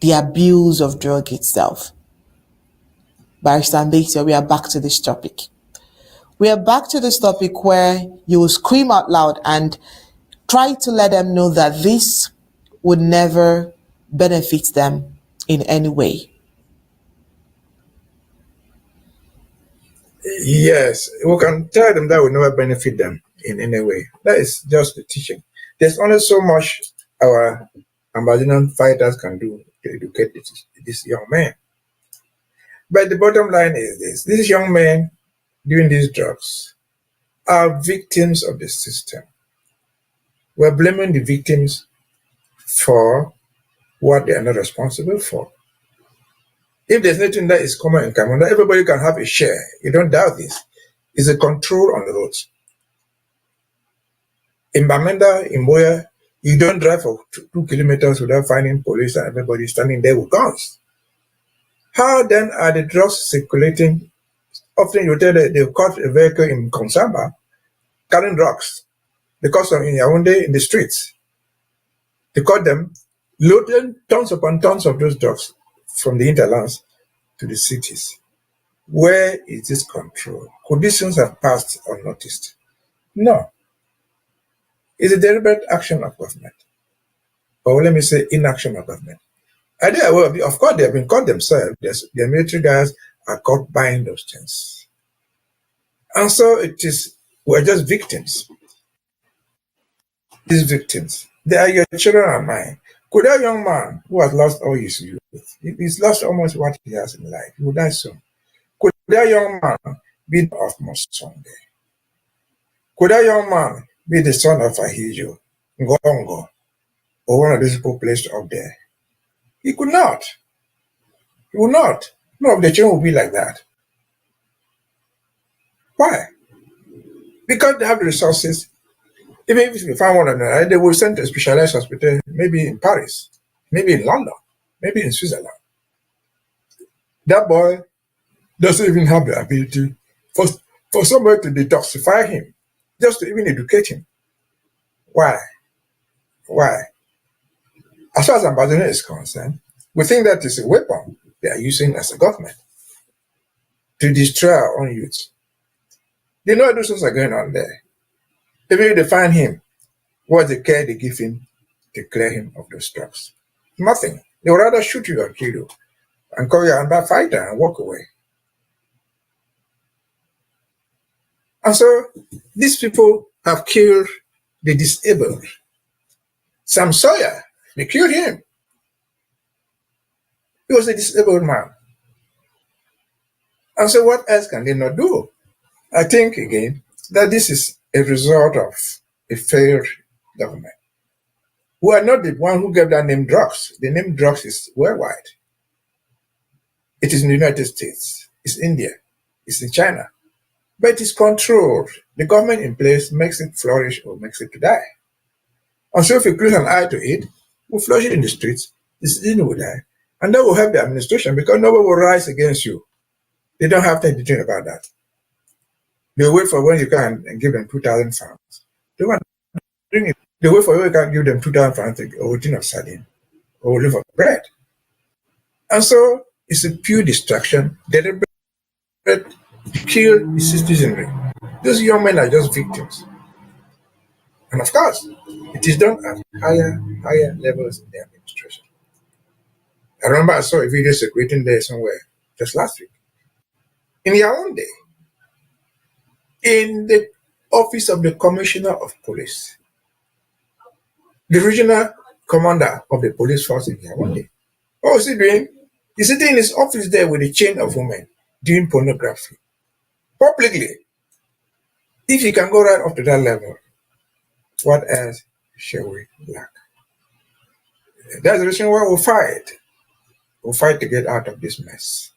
the abuse of drug itself. Barrister Mbeseha, we are back to this topic. We are back to this topic where you will scream out loud and try to let them know that this would never benefit them in any way. Yes, we can tell them that will never benefit them in any way. That is just the teaching. There's only so much our Ambazonian fighters can do to educate this young man. But the bottom line is this. These young men doing these drugs are victims of the system. We're blaming the victims for what they are not responsible for. If there's nothing that is common in Cameroon, that everybody can have a share. You don't doubt this. It's a control on the roads. In Bamenda, in Boya, you don't drive for 2 kilometers without finding police and everybody standing there with guns. How then are the drugs circulating? Often you tell that they've caught a vehicle in Konsamba carrying drugs because of in Yaoundé in the streets. They caught them loading tons upon tons of those drugs from the hinterlands to the cities. Where is this control? Could these things have passed unnoticed? No. It's a deliberate action of government, or let me say inaction of government. Are they aware of it? Of course, they have been caught themselves. Their military guys are caught buying those things. And so we're just victims. These victims, they are your children and mine. Could that young man who has lost all his youth, he's lost almost what he has in life, he will die soon. Could that young man be the utmost someday? Could that young man be the son of Ahijo, Ngongo, or one of those people placed up there? He could not. He will not. None of the children will be like that. Why? Because they have the resources. Even if you find one another, they will send to a specialized hospital, maybe in Paris, maybe in London, maybe in Switzerland. That boy doesn't even have the ability for somebody to detoxify him, just to even educate him. Why? Why? As far as Ambazonian is concerned, we think that is a weapon they are using as a government to destroy our own youth. They know those things are going on there. Even if they find him, what's the care they give him to clear him of those drugs? Nothing. They would rather shoot you or kill you and call you another fighter and walk away. And so these people have killed the disabled. Sam Sawyer, they killed him. He was a disabled man. And so what else can they not do? I think, again, that this is a result of a failed government. We are not the one who gave that name drugs. The name drugs is worldwide. It is in the United States. It's India. It's in China. But it is controlled. The government in place makes it flourish or makes it to die. And so if you close an eye to it, we'll flush it in the streets, the citizen will die. And that will help the administration because nobody will rise against you. They don't have time to think about that. They'll wait for when you can and give them 2,000 francs. They want to bring it. They wait for when you can give them 2,000 francs or a tin of sardine or a loaf of bread. And so it's a pure distraction. Deliberate kill the citizenry. Those young men are just victims. And of course, it is done at higher levels in the administration. I remember I saw a video circulating there somewhere just last week. In Yaoundé, in the office of the Commissioner of Police, the regional commander of the police force in Yaoundé. What was he doing? He's sitting in his office there with a chain of women doing pornography publicly. If you can go right up to that level, what else shall we lack? That's the reason why we'll fight. We'll fight to get out of this mess.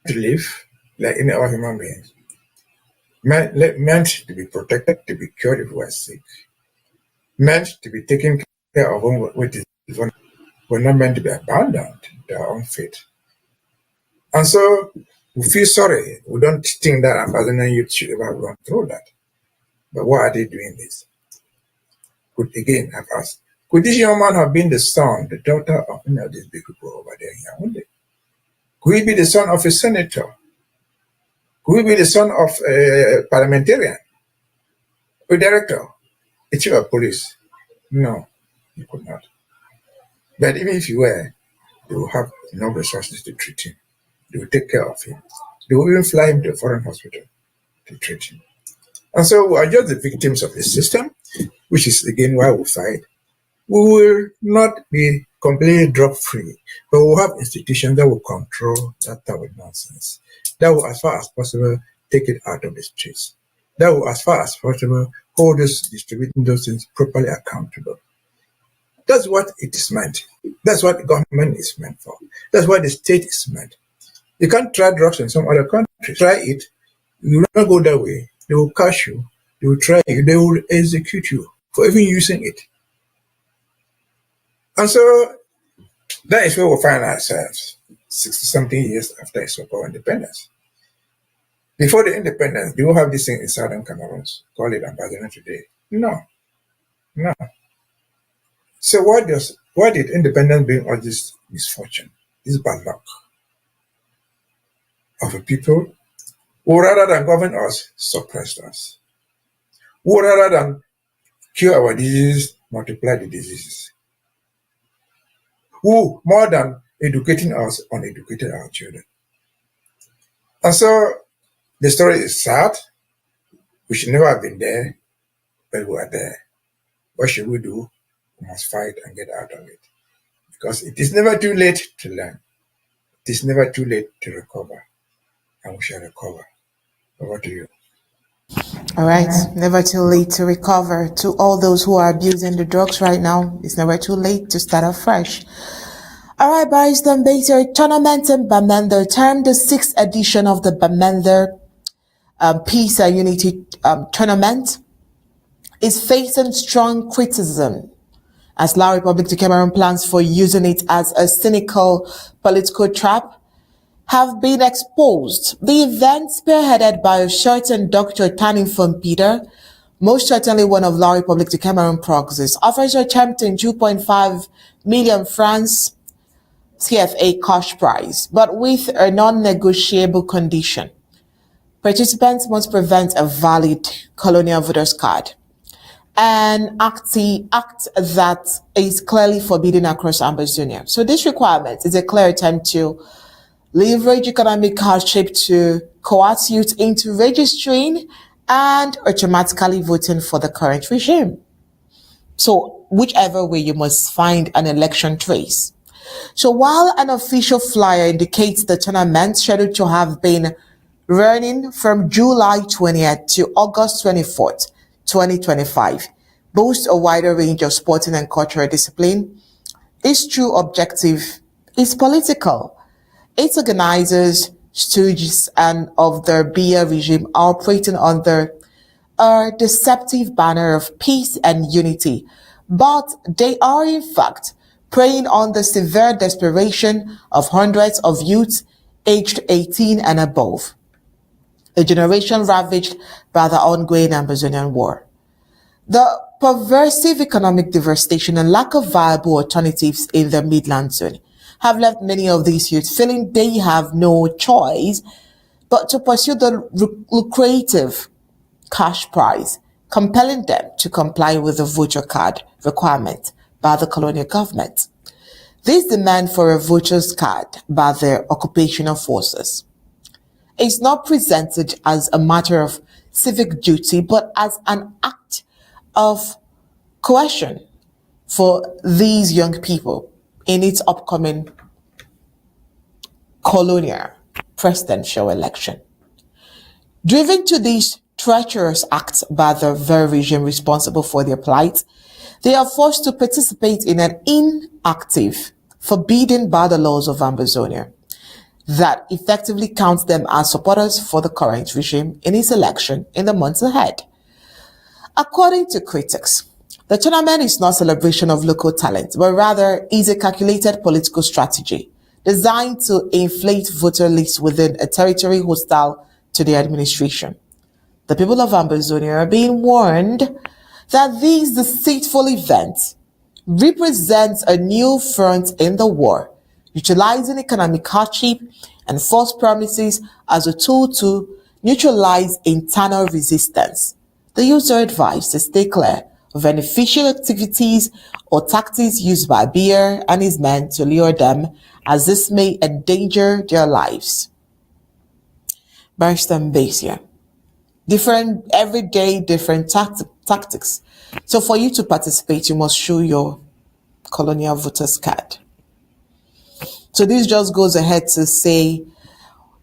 To live like any other human beings. Meant to be protected, to be cured if we are sick. Meant to be taken care of when we're not meant to be abandoned to our own fate. And so we feel sorry. We don't think that Ambazonian youth should ever have gone through that. But why are they doing this? Could again have asked, could this young man have been the son, the daughter of any of these big people over there in Yaoundé? Could he be the son of a senator? Could he be the son of a parliamentarian? A director? A chief of police? No, he could not. But even if you were, they will have enough resources to treat him. They will take care of him. They will even fly him to a foreign hospital to treat him. And so we are just the victims of the system, which is again why we fight. We will not be completely drug-free, but we'll have institutions that will control that type of nonsense. That will, as far as possible, take it out of the streets. That will, as far as possible, hold those distributing those things properly accountable. That's what it is meant. That's what the government is meant for. That's what the state is meant. You can't try drugs in some other country. Try it. You will not go that way. They will catch you. They will try you. They will execute you for even using it. And so that is where we find ourselves 60-something years after a so-called independence. Before the independence, do you have this thing in Southern Cameroon? Call it Ambazonia today. No. So why did independence bring all this misfortune, this bad luck of a people who rather than govern us, suppressed us, who rather than cure our diseases, multiply the diseases, who more than educating us, uneducated our children. And so the story is sad. We should never have been there, but we are there. What should we do? We must fight and get out of it. Because it is never too late to learn. It is never too late to recover. And we shall recover. Over to you. All right, never too late to recover. To all those who are abusing the drugs right now, it's never too late to start afresh. All right, Barrister Mbeseha, tournament in Bamenda, termed the 6th edition of the Bamenda Peace and Unity Tournament, is facing strong criticism as La Republic de Cameroon plans for using it as a cynical political trap have been exposed. The event, spearheaded by a certain Dr. Tanin from Peter, most certainly one of La Republic de Cameroon proxies, offers a tempting 2.5 million francs CFA cash prize, but with a non-negotiable condition. Participants must present a valid Colonial voter's card, an act that is clearly forbidden across Ambazonia. So this requirement is a clear attempt to leverage economic hardship to coerce youth into registering and automatically voting for the current regime. So whichever way, you must find an election trace. So while an official flyer indicates the tournament scheduled to have been running from July 20th to August 24th, 2025, boasts a wider range of sporting and cultural discipline, its true objective is political. Its organizers, stooges, and of the Biya regime are operating under a deceptive banner of peace and unity, but they are in fact preying on the severe desperation of hundreds of youths aged 18 and above, a generation ravaged by the ongoing Ambazonian war. The pervasive economic devastation and lack of viable alternatives in the Midland zone have left many of these youths feeling they have no choice but to pursue the lucrative cash prize, compelling them to comply with the voter card requirement by the colonial government. This demand for a voter's card by the occupational forces is not presented as a matter of civic duty, but as an act of coercion for these young people in its upcoming colonial presidential election. Driven to these treacherous acts by the very regime responsible for their plight, they are forced to participate in an inactive, forbidden by the laws of Ambazonia, that effectively counts them as supporters for the current regime in its election in the months ahead. According to critics, the tournament is not a celebration of local talent, but rather is a calculated political strategy designed to inflate voter lists within a territory hostile to the administration. The people of Ambazonia are being warned that these deceitful events represent a new front in the war, utilizing economic hardship and false promises as a tool to neutralize internal resistance. The youth are advised to stay clear of any official activities or tactics used by Biya and his men to lure them, as this may endanger their lives. Barrister Mbeseha. Different, every day, different tactics. So for you to participate, you must show your colonial voter's card. So this just goes ahead to say,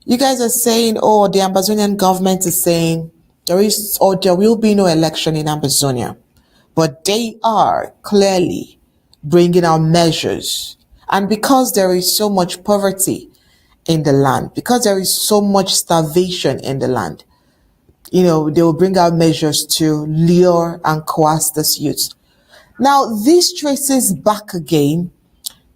you guys are saying, oh, the Ambazonian government is saying there is or there will be no election in Ambazonia. But they are clearly bringing out measures. And because there is so much poverty in the land, because there is so much starvation in the land, they will bring out measures to lure and coerce this youth. Now, this traces back again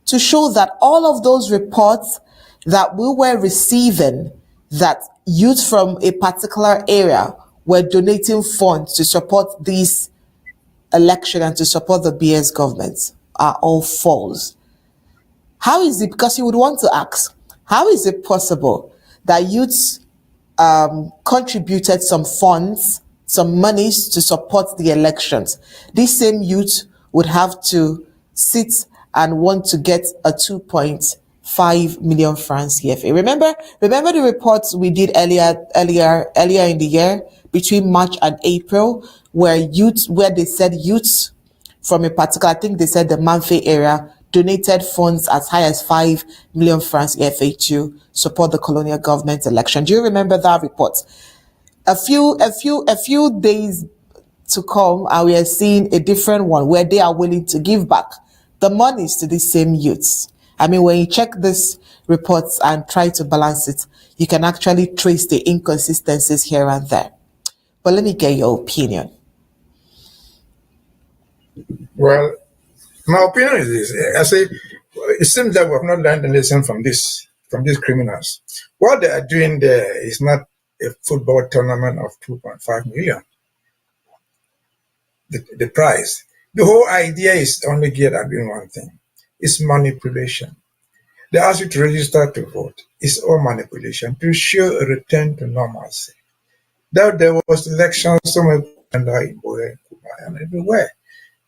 to show that all of those reports that we were receiving, that youth from a particular area were donating funds to support this election and to support the BS government. are all false. How is it, because you would want to ask, how is it possible that youths contributed some funds, some monies to support the elections? This same youth would have to sit and want to get a 2.5 million francs CFA. Remember the reports we did earlier in the year between March and April, where they said youths from a particular, I think they said the Manfay area, donated funds as high as 5 million francs EFA to support the Colonial government election. Do you remember that report? A few days to come, and we are seeing a different one where they are willing to give back the monies to the same youths. I mean, when you check this reports and try to balance it, you can actually trace the inconsistencies here and there. But let me get your opinion. Well, my opinion is this. I say, it seems that we have not learned a lesson from these criminals. What they are doing there is not a football tournament of 2.5 million. The prize. The whole idea is only geared at doing one thing. It's manipulation. They ask you to register to vote. It's all manipulation to show a return to normalcy. That there was elections somewhere in Boye and everywhere.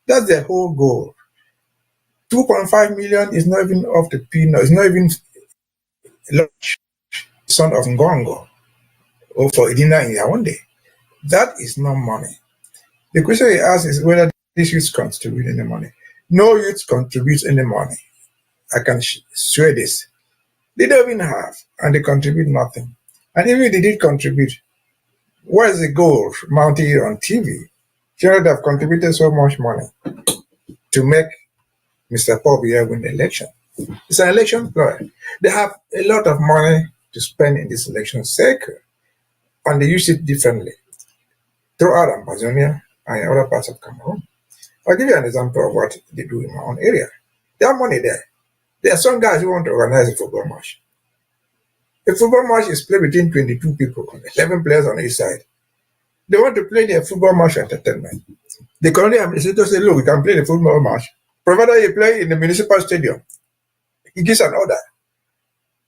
That's the whole goal. 2.5 million is not even off the peanut. It's not even large son of Ngongo or for Edina in Yaoundé. That is not money. The question he asks is whether these youths contribute any money. No youth contributes any money. I can swear this. They don't even have, and they contribute nothing. And even if they did contribute, what is the goal mounted on TV? Should have contributed so much money to make Mr. Paul Biya win the election. It's an election ploy. They have a lot of money to spend in this election cycle, and they use it differently throughout Ambazonia and in other parts of Cameroon. I'll give you an example of what they do in my own area. They have money there. There are some guys who want to organize a football match. A football match is played between 22 people, 11 players on each side. They want to play their football match entertainment. The Colonial administrator say, look, we can play the football match, provided you play in the municipal stadium. He gives an order.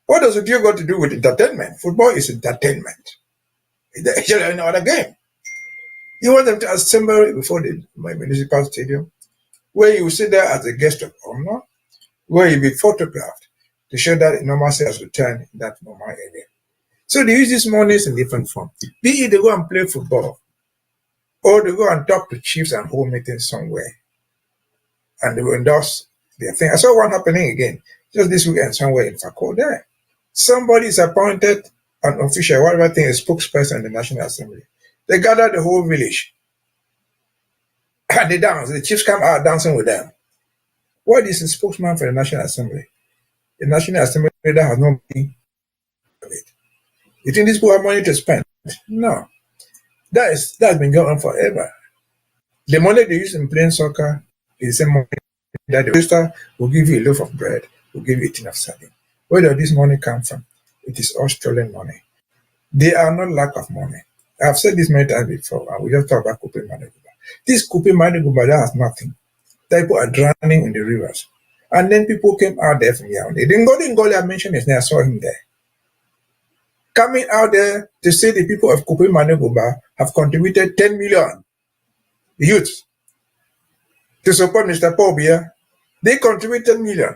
What does it got to do with entertainment? Football is entertainment. It's another game. You want them to assemble before my municipal stadium, where you sit there as a guest of honor, where you be photographed to show that normalcy has returned in that normal area. So they use these monies in different forms. Be it they go and play football, or they go and talk to chiefs and hold meetings somewhere, and they will endorse their thing. I saw one happening again just this weekend somewhere in Fako there. Somebody is appointed an official, whatever thing, a spokesperson in the National Assembly. They gather the whole village and they dance. The chiefs come out dancing with them. What is a spokesman for the National Assembly? The National Assembly that has no money. You think these people have money to spend? No. That's been going on forever. The money they use in playing soccer is the same money that the minister will give you a loaf of bread, will give you a tin of sardine. Where does this money come from? It is all stolen money. They are not lack of money. I've said this many times before, and we just talk about Kupe Maneguba. This Kupe Maneguba, that has nothing. People are drowning in the rivers. And then people came out there from Yaoundé. The Ngoli I mentioned his name, I saw him there. Coming out there to say the people of Kupe Maneguba have contributed 10 million youths to support Mr. Paul Biya. They contributed 10 million.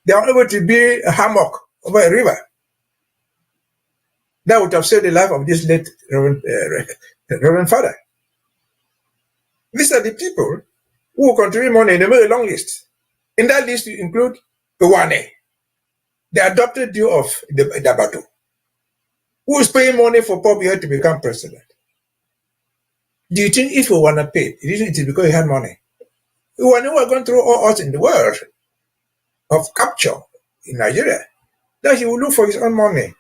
They are able to build a hammock over a river. That would have saved the life of this late Reverend Father. These are the people who contribute money. They made a long list. In that list, you include Iwane, the adopted deal of the Dabato, who is paying money for Paul Biya to become president. Do you think if Iwane paid, it is because he had money? Iwane was going through all odds in the world of capture in Nigeria, that he would look for his own money.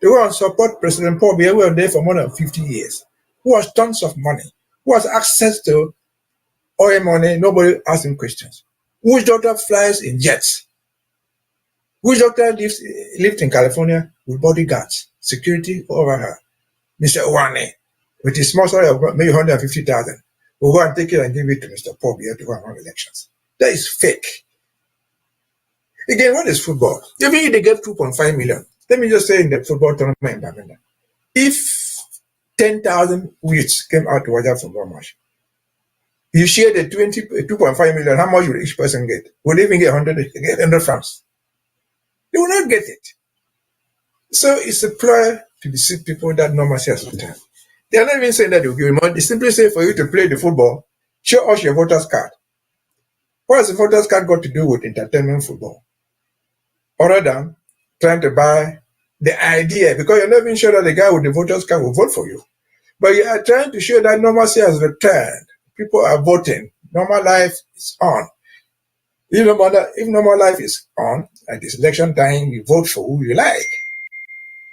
They go and support President Paul Biya, who was there for more than 50 years, who has tons of money, who has access to oil money, nobody asks him questions. Whose daughter flies in jets? Whose daughter lives in California with bodyguards, security over her? Mr. Iwane, with his small salary of maybe 150,000, will go and take it and give it to Mr. Paul Biya to go and run elections. That is fake. Again, what is football? Even if they get 2.5 million, let me just say in the football tournament in Bamenda, if 10,000 youths came out to watch a football match, you share the 2.5 million, how much will each person get? Would they even get 100 francs? They will not get it. So it's a ploy to deceive people that normalcy has returned. They are not even saying that they will give you money. They simply say for you to play the football, show us your voter's card. What has the voter's card got to do with entertainment football? Other than trying to buy the idea, because you're not even sure that the guy with the voter's card will vote for you. But you are trying to show that normalcy has returned. People are voting. Normal life is on. If normal life is on, at this election time, you vote for who you like.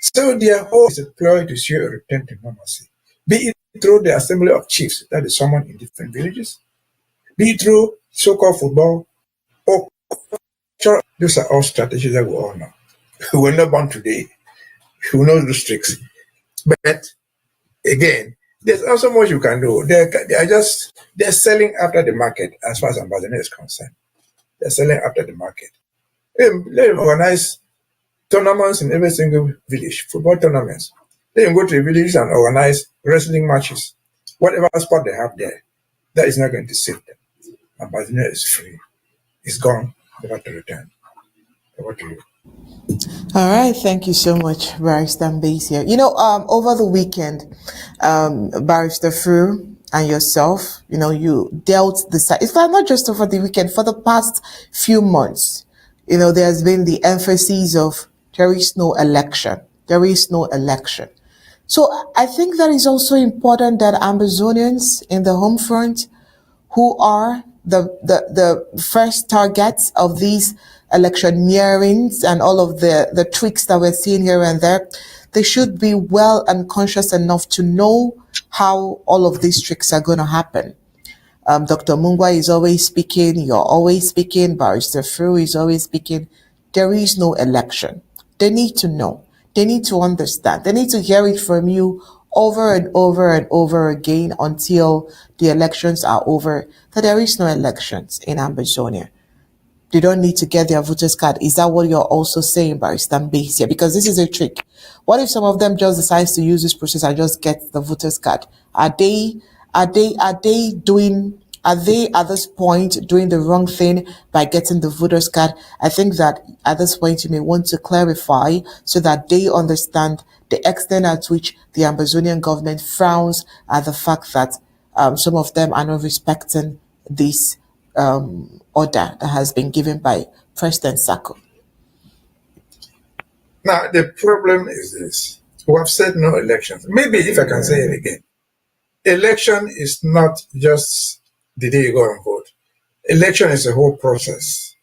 So their whole is a ploy to show a return to normalcy. Be it through the assembly of chiefs that is summoned in different villages, be it through so-called football, or culture. Those are all strategies that we all know. We were not born today. We know those tricks. But again, there's not so much you can do. They're selling after the market as far as Ambazonia is concerned. They're selling after the market. Let them organize tournaments in every single village, football tournaments. Let them go to the villages and organize wrestling matches. Whatever sport they have there, that is not going to save them. Ambazonia is free. It's gone, never to return. Over to you. All right, thank you so much, Barrister Mbeseha. Over the weekend, Barrister Fru and yourself, you dealt it's not just over the weekend, for the past few months, there's been the emphasis of there is no election. There is no election. So I think that is also important that Ambazonians in the home front, who are the first targets of these electioneerings and all of the tricks that we're seeing here and there, they should be well and conscious enough to know how all of these tricks are going to happen. Dr. Mungwa is always speaking, you're always speaking, Barrister Fru is always speaking. There is no election. They need to know. They need to understand. They need to hear it from you over and over and over again until the elections are over, that there is no elections in Ambazonia. They don't need to get their voters card. Is that what you're also saying, Barrister Mbeseha? Because this is a trick. What if some of them just decides to use this process and just get the voters card? Are they at this point doing the wrong thing by getting the voters card? I think that at this point you may want to clarify so that they understand the extent at which the Ambazonian government frowns at the fact that some of them are not respecting this order that has been given by President Sako. Now, the problem is this. We have said no elections. Maybe if I can say it again. Election is not just the day you go and vote. Election is a whole process.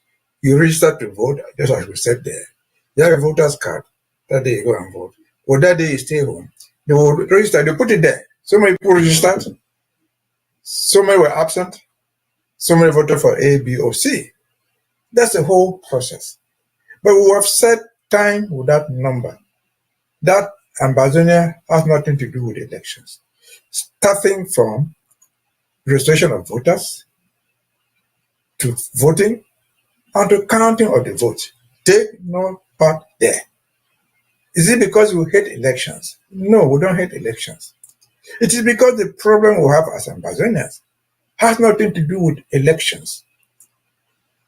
You register to vote, just as we said there. You have a voter's card. That day you go and vote. Or that day you stay home. They will register, they put it there. So many people registered. So many were absent. So many voted for A, B, or C. That's the whole process. But we have set time without number. That Ambazonia has nothing to do with elections. Starting from registration of voters, to voting, and to counting of the votes. Take no part there. Is it because we hate elections? No, we don't hate elections. It is because the problem we have as Ambazonians has nothing to do with elections.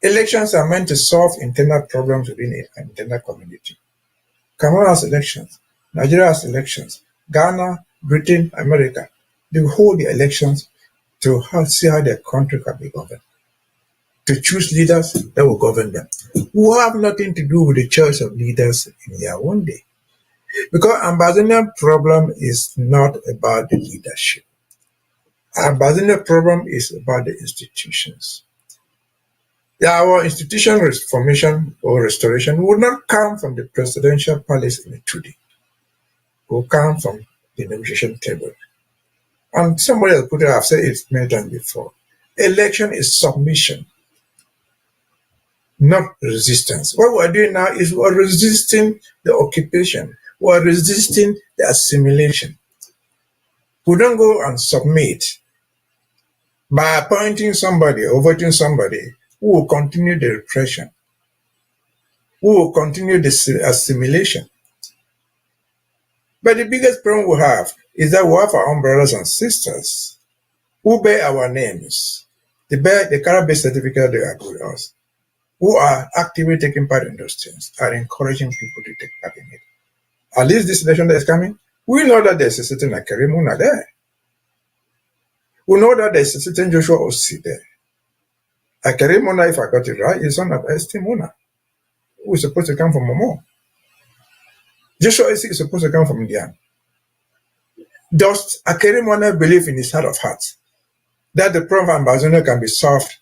Elections are meant to solve internal problems within an internal community. Cameroon has elections. Nigeria has elections. Ghana, Britain, America. They hold the elections to see how their country can be governed. To choose leaders that will govern them. We have nothing to do with the choice of leaders in their own day. Because Ambazonian problem is not about the leadership. Ambazonian problem is about the institutions. Our institution reformation or restoration will not come from the presidential palace in Itudi. It will come from the negotiation table. And somebody else put it, I've said it many times before. Election is submission, not resistance. What we're doing now is we're resisting the occupation. We're resisting the assimilation. We don't go and submit by appointing somebody or voting somebody who will continue the repression, who will continue the assimilation. But the biggest problem we have is that we have our own brothers and sisters who bear our names. They bear the character-based certificate they are with us, who are actively taking part in those things, are encouraging people to take part in it. At least this election that is coming, we know that there's a certain Akarimuna there. We know that there's a certain Joshua Osi there. Akarimuna, if I got it right, is son of Estimuna, who is supposed to come from Momo. Joshua Osi is supposed to come from Indiana. Does Akarimuna believe in his heart of hearts that the problem of Ambazonia can be solved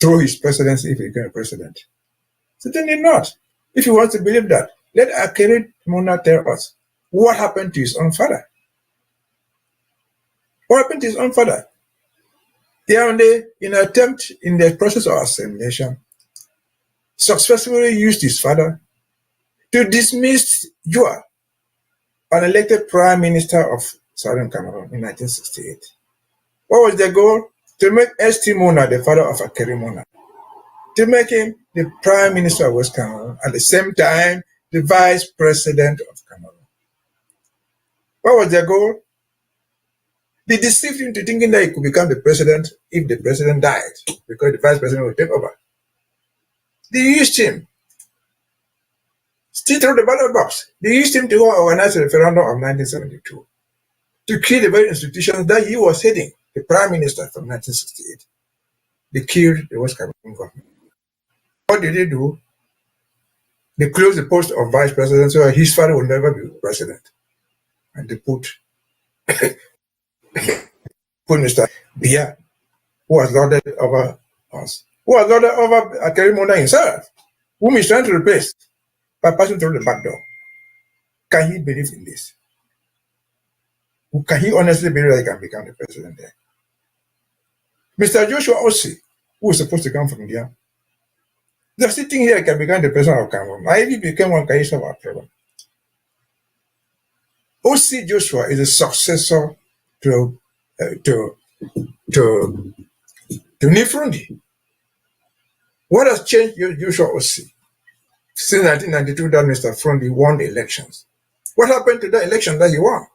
through his presidency if he becomes president? Certainly not. If he wants to believe that, let Akarimuna tell us what happened to his own father. What happened to his own father? Yaoundé, in an attempt in the process of assimilation, successfully used his father to dismiss Joa, an elected prime minister of Southern Cameroon in 1968. What was their goal? To make St. Mona the father of Akarimona, to make him the prime minister of West Cameroon, at the same time, the vice president of Cameroon. What was their goal? They deceived him to thinking that he could become the president if the president died, because the vice president would take over. They used him. Still through the ballot box. They used him to organize a referendum of 1972 to kill the very institutions that he was heading, the prime minister from 1968. They killed the West Cameroon government. What did they do? They closed the post of vice president so his father would never be president. And they put Mr. Bia, who was lorded over us, who was lorded over Akarimona himself, whom he's trying to replace by passing through the back door. Can he believe in this? Can he honestly believe that he can become the president there? Mr. Joshua Osi, who is supposed to come from India, they're sitting here, can become the president of Cameroon. I even became one, can you solve our problem? Osi Joshua is a successor to Nifrundi. What has changed Joshua Osi? Since 1992, that Mr. Frundi won the elections. What happened to that election that he won?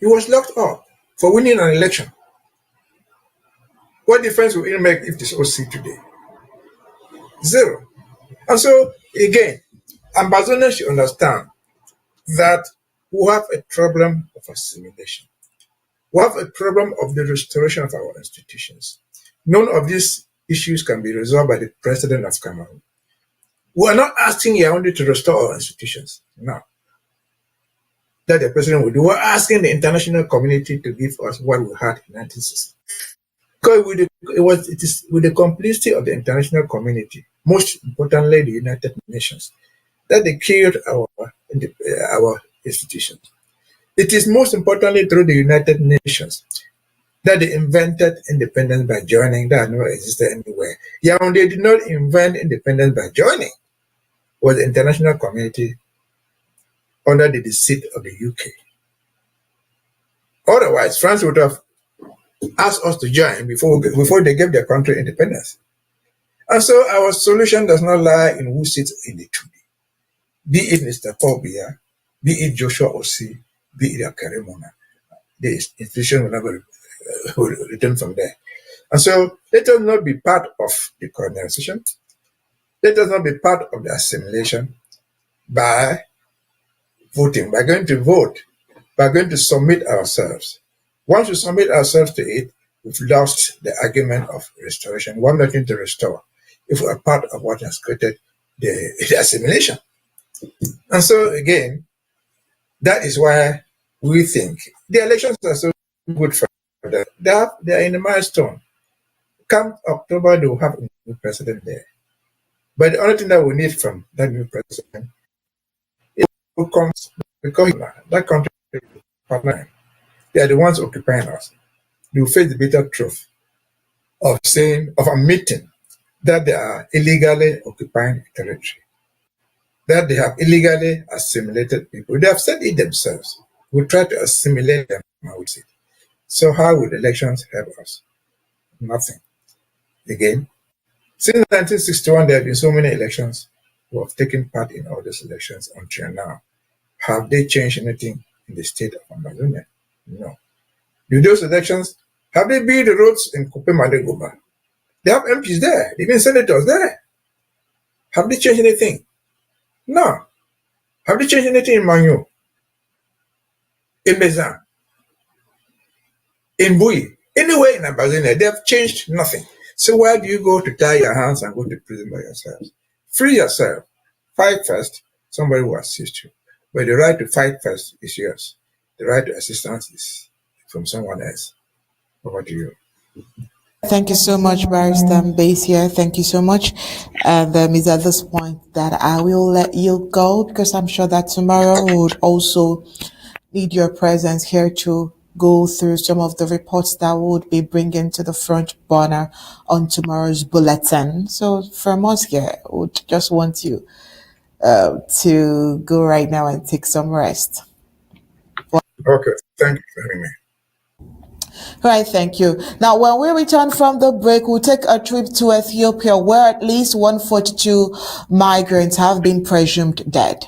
He was locked up for winning an election. What difference will it make if this OC today? Zero. And so, again, Ambazonians should understand that we have a problem of assimilation. We have a problem of the restoration of our institutions. None of these issues can be resolved by the president of Cameroon. We are not asking Yaoundé to restore our institutions. No. That the president will do. We're asking the international community to give us what we had in 1960. Because it is with the complicity of the international community, most importantly the United Nations, that they killed our institutions. It is most importantly through the United Nations that they invented independence by joining, that never existed anywhere. Yaoundé did not invent independence by joining. It was the international community under the deceit of the UK. Otherwise, France would have asked us to join before they gave their country independence. And so our solution does not lie in who sits in the tree. Be it Mr. Paul Biya, be it Joshua Osi, be it Akarimona. The institution will never return from there. And so let us not be part of the colonization. Let us not be part of the assimilation by voting, by going to vote, by going to submit ourselves. Once we submit ourselves to it, we've lost the argument of restoration. We're nothing to restore if we are part of what has created the assimilation. And so, again, that is why we think the elections are so good for that. They are in a milestone. Come October, they will have a new president there. But the only thing that we need from that new president is who comes, because that country partner, they are the ones occupying us. They will face the bitter truth of admitting that they are illegally occupying territory, that they have illegally assimilated people. They have said it themselves. We try to assimilate them. So how would elections help us? Nothing. again. Since 1961, there have been so many elections. We have taken part in all those elections until now. Have they changed anything in the state of Ambazonia? No. Do those elections, have they built the roads in Kupe? They have MPs there, even senators there. Have they changed anything? No. Have they changed anything in Manyu, in Mbeseha, in Bui, anywhere in Ambazonia? They have changed nothing. So why do you go to tie your hands and go to prison by yourself? Free yourself. Fight first. Somebody will assist you. But the right to fight first is yours. The right to assistance is from someone else. Over to you. Thank you so much, Barrister Mbeseha. Thank you so much. And it's at this point that I will let you go because I'm sure that tomorrow we would also need your presence here to go through some of the reports that we would be bringing to the front burner on tomorrow's bulletin. So from us here, we would just want you to go right now and take some rest. Okay, thank you for having me. Right, thank you. Now, when we return from the break, we'll take a trip to Ethiopia, where at least 142 migrants have been presumed dead.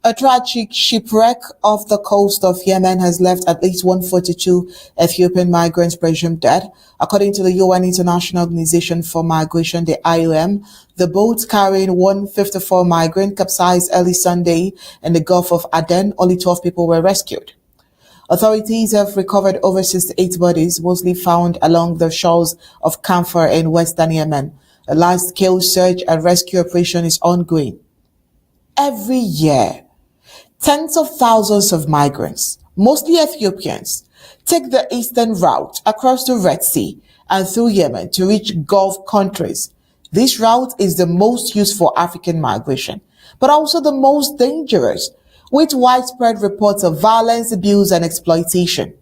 A tragic shipwreck off the coast of Yemen has left at least 142 Ethiopian migrants presumed dead. According to the UN International Organization for Migration, the IOM, the boat carrying 154 migrants capsized early Sunday in the Gulf of Aden. Only 12 people were rescued. Authorities have recovered over 68 bodies, mostly found along the shores of Kamfar in western Yemen. A large-scale search and rescue operation is ongoing. Every year, tens of thousands of migrants, mostly Ethiopians, take the eastern route across the Red Sea and through Yemen to reach Gulf countries. This route is the most used for African migration, but also the most dangerous, with widespread reports of violence, abuse, and exploitation.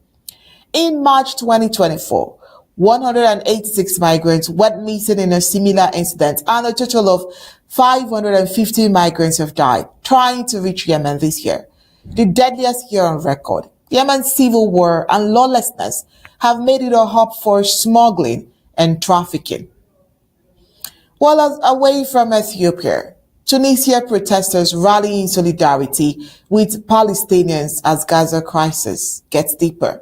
In March 2024, 186 migrants went missing in a similar incident, and a total of 550 migrants have died trying to reach Yemen this year, the deadliest year on record. Yemen's civil war and lawlessness have made it a hub for smuggling and trafficking. While away from Ethiopia, Tunisia protesters rally in solidarity with Palestinians as Gaza crisis gets deeper.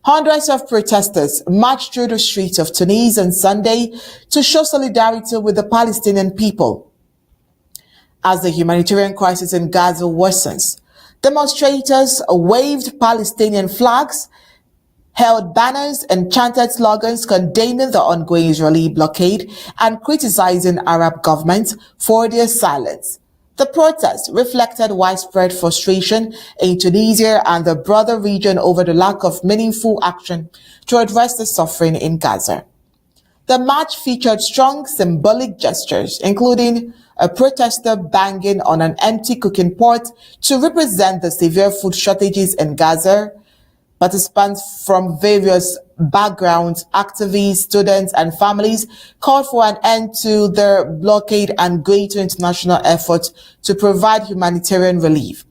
Hundreds of protesters marched through the streets of Tunis on Sunday to show solidarity with the Palestinian people as the humanitarian crisis in Gaza worsens. Demonstrators waved Palestinian flags, held banners, and chanted slogans condemning the ongoing Israeli blockade and criticizing Arab governments for their silence. The protest reflected widespread frustration in Tunisia and the broader region over the lack of meaningful action to address the suffering in Gaza. The march featured strong symbolic gestures, including a protester banging on an empty cooking pot to represent the severe food shortages in Gaza. Participants from various backgrounds, activists, students, and families called for an end to the blockade and greater international efforts to provide humanitarian relief.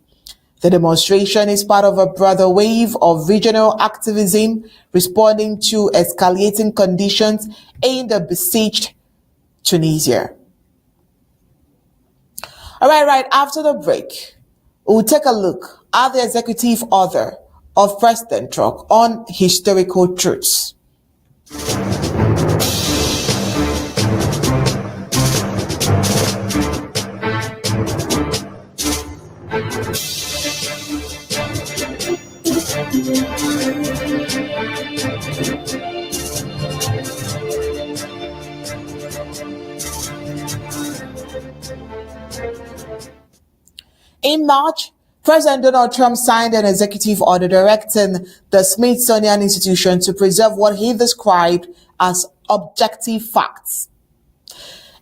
The demonstration is part of a broader wave of regional activism responding to escalating conditions in the besieged Tunisia. All right, after the break, we'll take a look at the executive order of President Trump on historical truths. In March, President Donald Trump signed an executive order directing the Smithsonian Institution to preserve what he described as objective facts.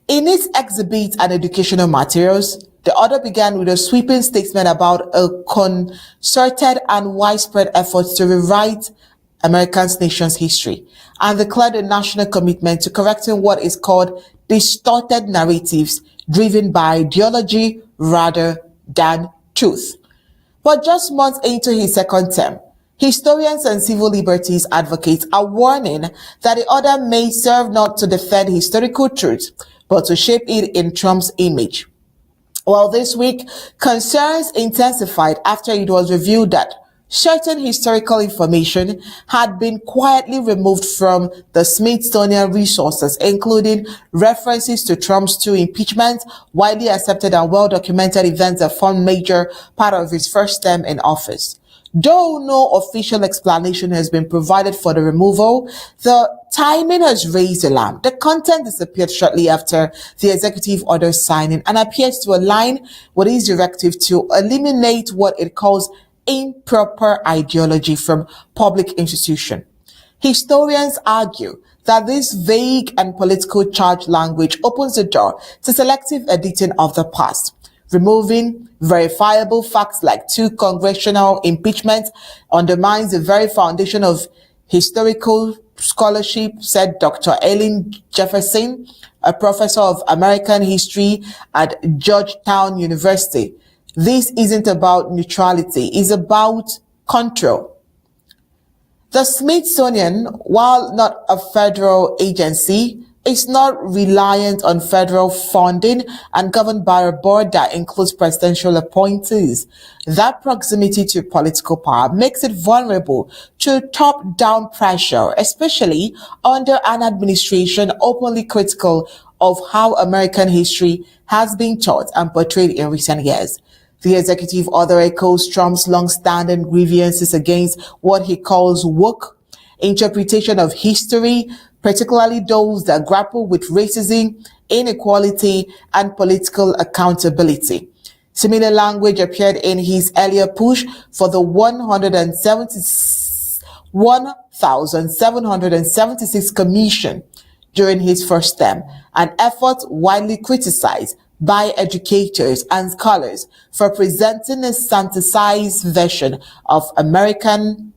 In its exhibits and educational materials, The other began with a sweeping statement about a concerted and widespread effort to rewrite America's nation's history and declared a national commitment to correcting what is called distorted narratives driven by ideology rather than truth. But just months into his second term, historians and civil liberties advocates are warning that the order may serve not to defend historical truth, but to shape it in Trump's image. Well, this week, concerns intensified after it was revealed that certain historical information had been quietly removed from the Smithsonian resources, including references to Trump's two impeachments, widely accepted and well-documented events that formed major part of his first term in office. Though no official explanation has been provided for the removal, the timing has raised alarm. The content disappeared shortly after the executive order signing and appears to align with his directive to eliminate what it calls improper ideology from public institutions. Historians argue that this vague and political charged language opens the door to selective editing of the past. Removing verifiable facts like two congressional impeachments undermines the very foundation of historical scholarship, said Dr. Ellen Jefferson, a professor of American history at Georgetown University. This isn't about neutrality, it's about control. The Smithsonian, while not a federal agency, is not reliant on federal funding and governed by a board that includes presidential appointees. That proximity to political power makes it vulnerable to top-down pressure, especially under an administration openly critical of how American history has been taught and portrayed in recent years. The executive order echoes Trump's long-standing grievances against what he calls woke interpretation of history, particularly those that grapple with racism, inequality, and political accountability. Similar language appeared in his earlier push for the 1,776 Commission during his first term, an effort widely criticized by educators and scholars for presenting a sanitized version of American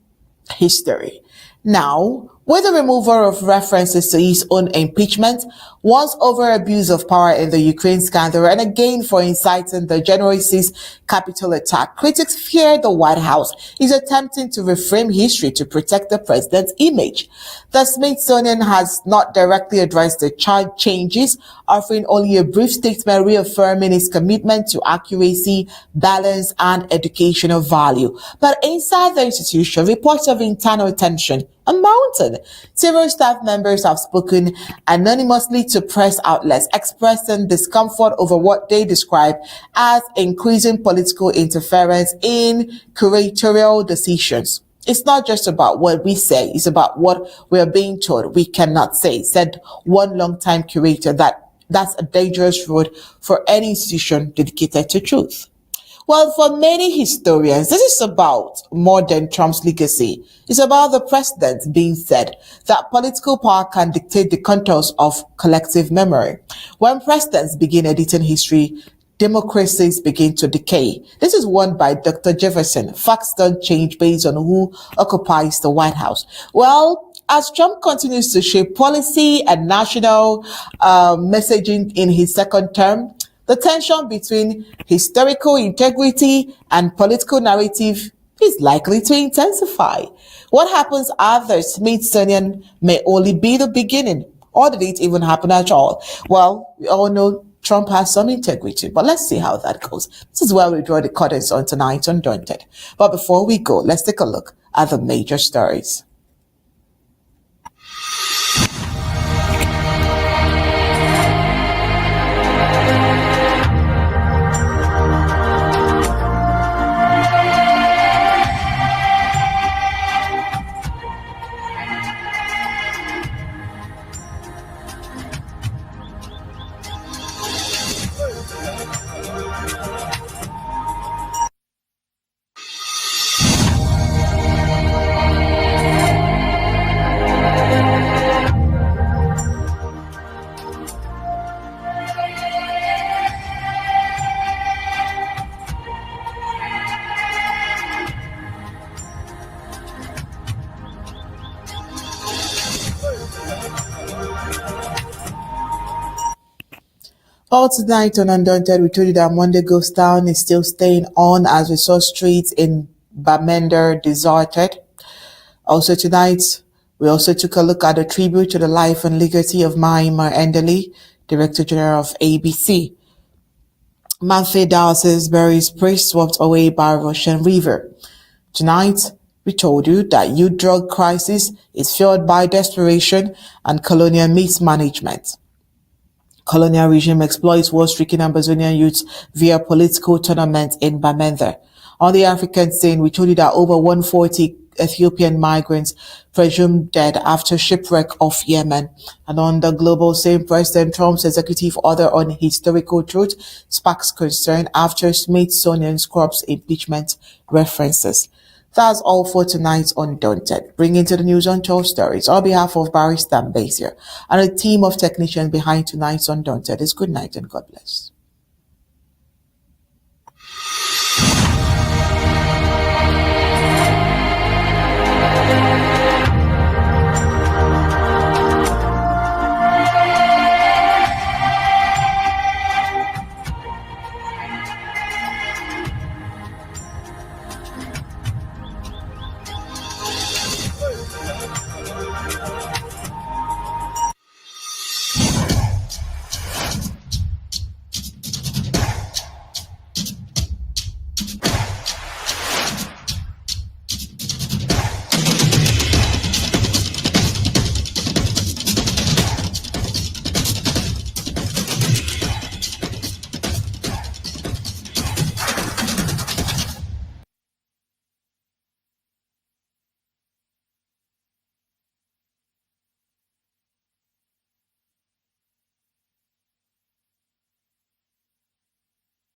history. Now, with the removal of references to his own impeachment, once over abuse of power in the Ukraine scandal, and again for inciting the January 6th Capitol attack, critics fear the White House is attempting to reframe history to protect the president's image. The Smithsonian has not directly addressed the charge changes, offering only a brief statement reaffirming its commitment to accuracy, balance, and educational value. But inside the institution, reports of internal tension are mounting. Several staff members have spoken anonymously to press outlets, expressing discomfort over what they describe as increasing political interference in curatorial decisions. It's not just about what we say, it's about what we are being told we cannot say, said one longtime curator. That's a dangerous road for any institution dedicated to truth. Well, for many historians, this is about more than Trump's legacy. It's about the president being said that political power can dictate the contours of collective memory. When presidents begin editing history, democracies begin to decay. This is one by Dr. Jefferson. Facts don't change based on who occupies the White House. Well, as Trump continues to shape policy and national messaging in his second term, the tension between historical integrity and political narrative is likely to intensify. What happens after Smithsonian may only be the beginning, or did it even happen at all? Well, we all know Trump has some integrity, but let's see how that goes. This is where we draw the curtains on tonight's Undaunted. But before we go, let's take a look at the major stories. All tonight on Undaunted, we told you that Monday Ghost Town is still staying on as we saw streets in Bamenda deserted. Also tonight, we also took a look at a tribute to the life and legacy of Endeley, Director General of ABC. Monthly diocese buries priest swept away by Russian River. Tonight, we told you that youth drug crisis is fueled by desperation and colonial mismanagement. Colonial regime exploits war-stricken Ambazonian youths via political tournaments in Bamenda. On the African scene, we told you that over 140 Ethiopian migrants presumed dead after shipwreck off Yemen. And on the global scene, President Trump's executive order on historical truth sparks concern after Smithsonian scrubs impeachment references. That's all for tonight's Undaunted. Bringing to the news on 12 stories. On behalf of Barrister Mbeseha and a team of technicians behind tonight's Undaunted is good night and God bless.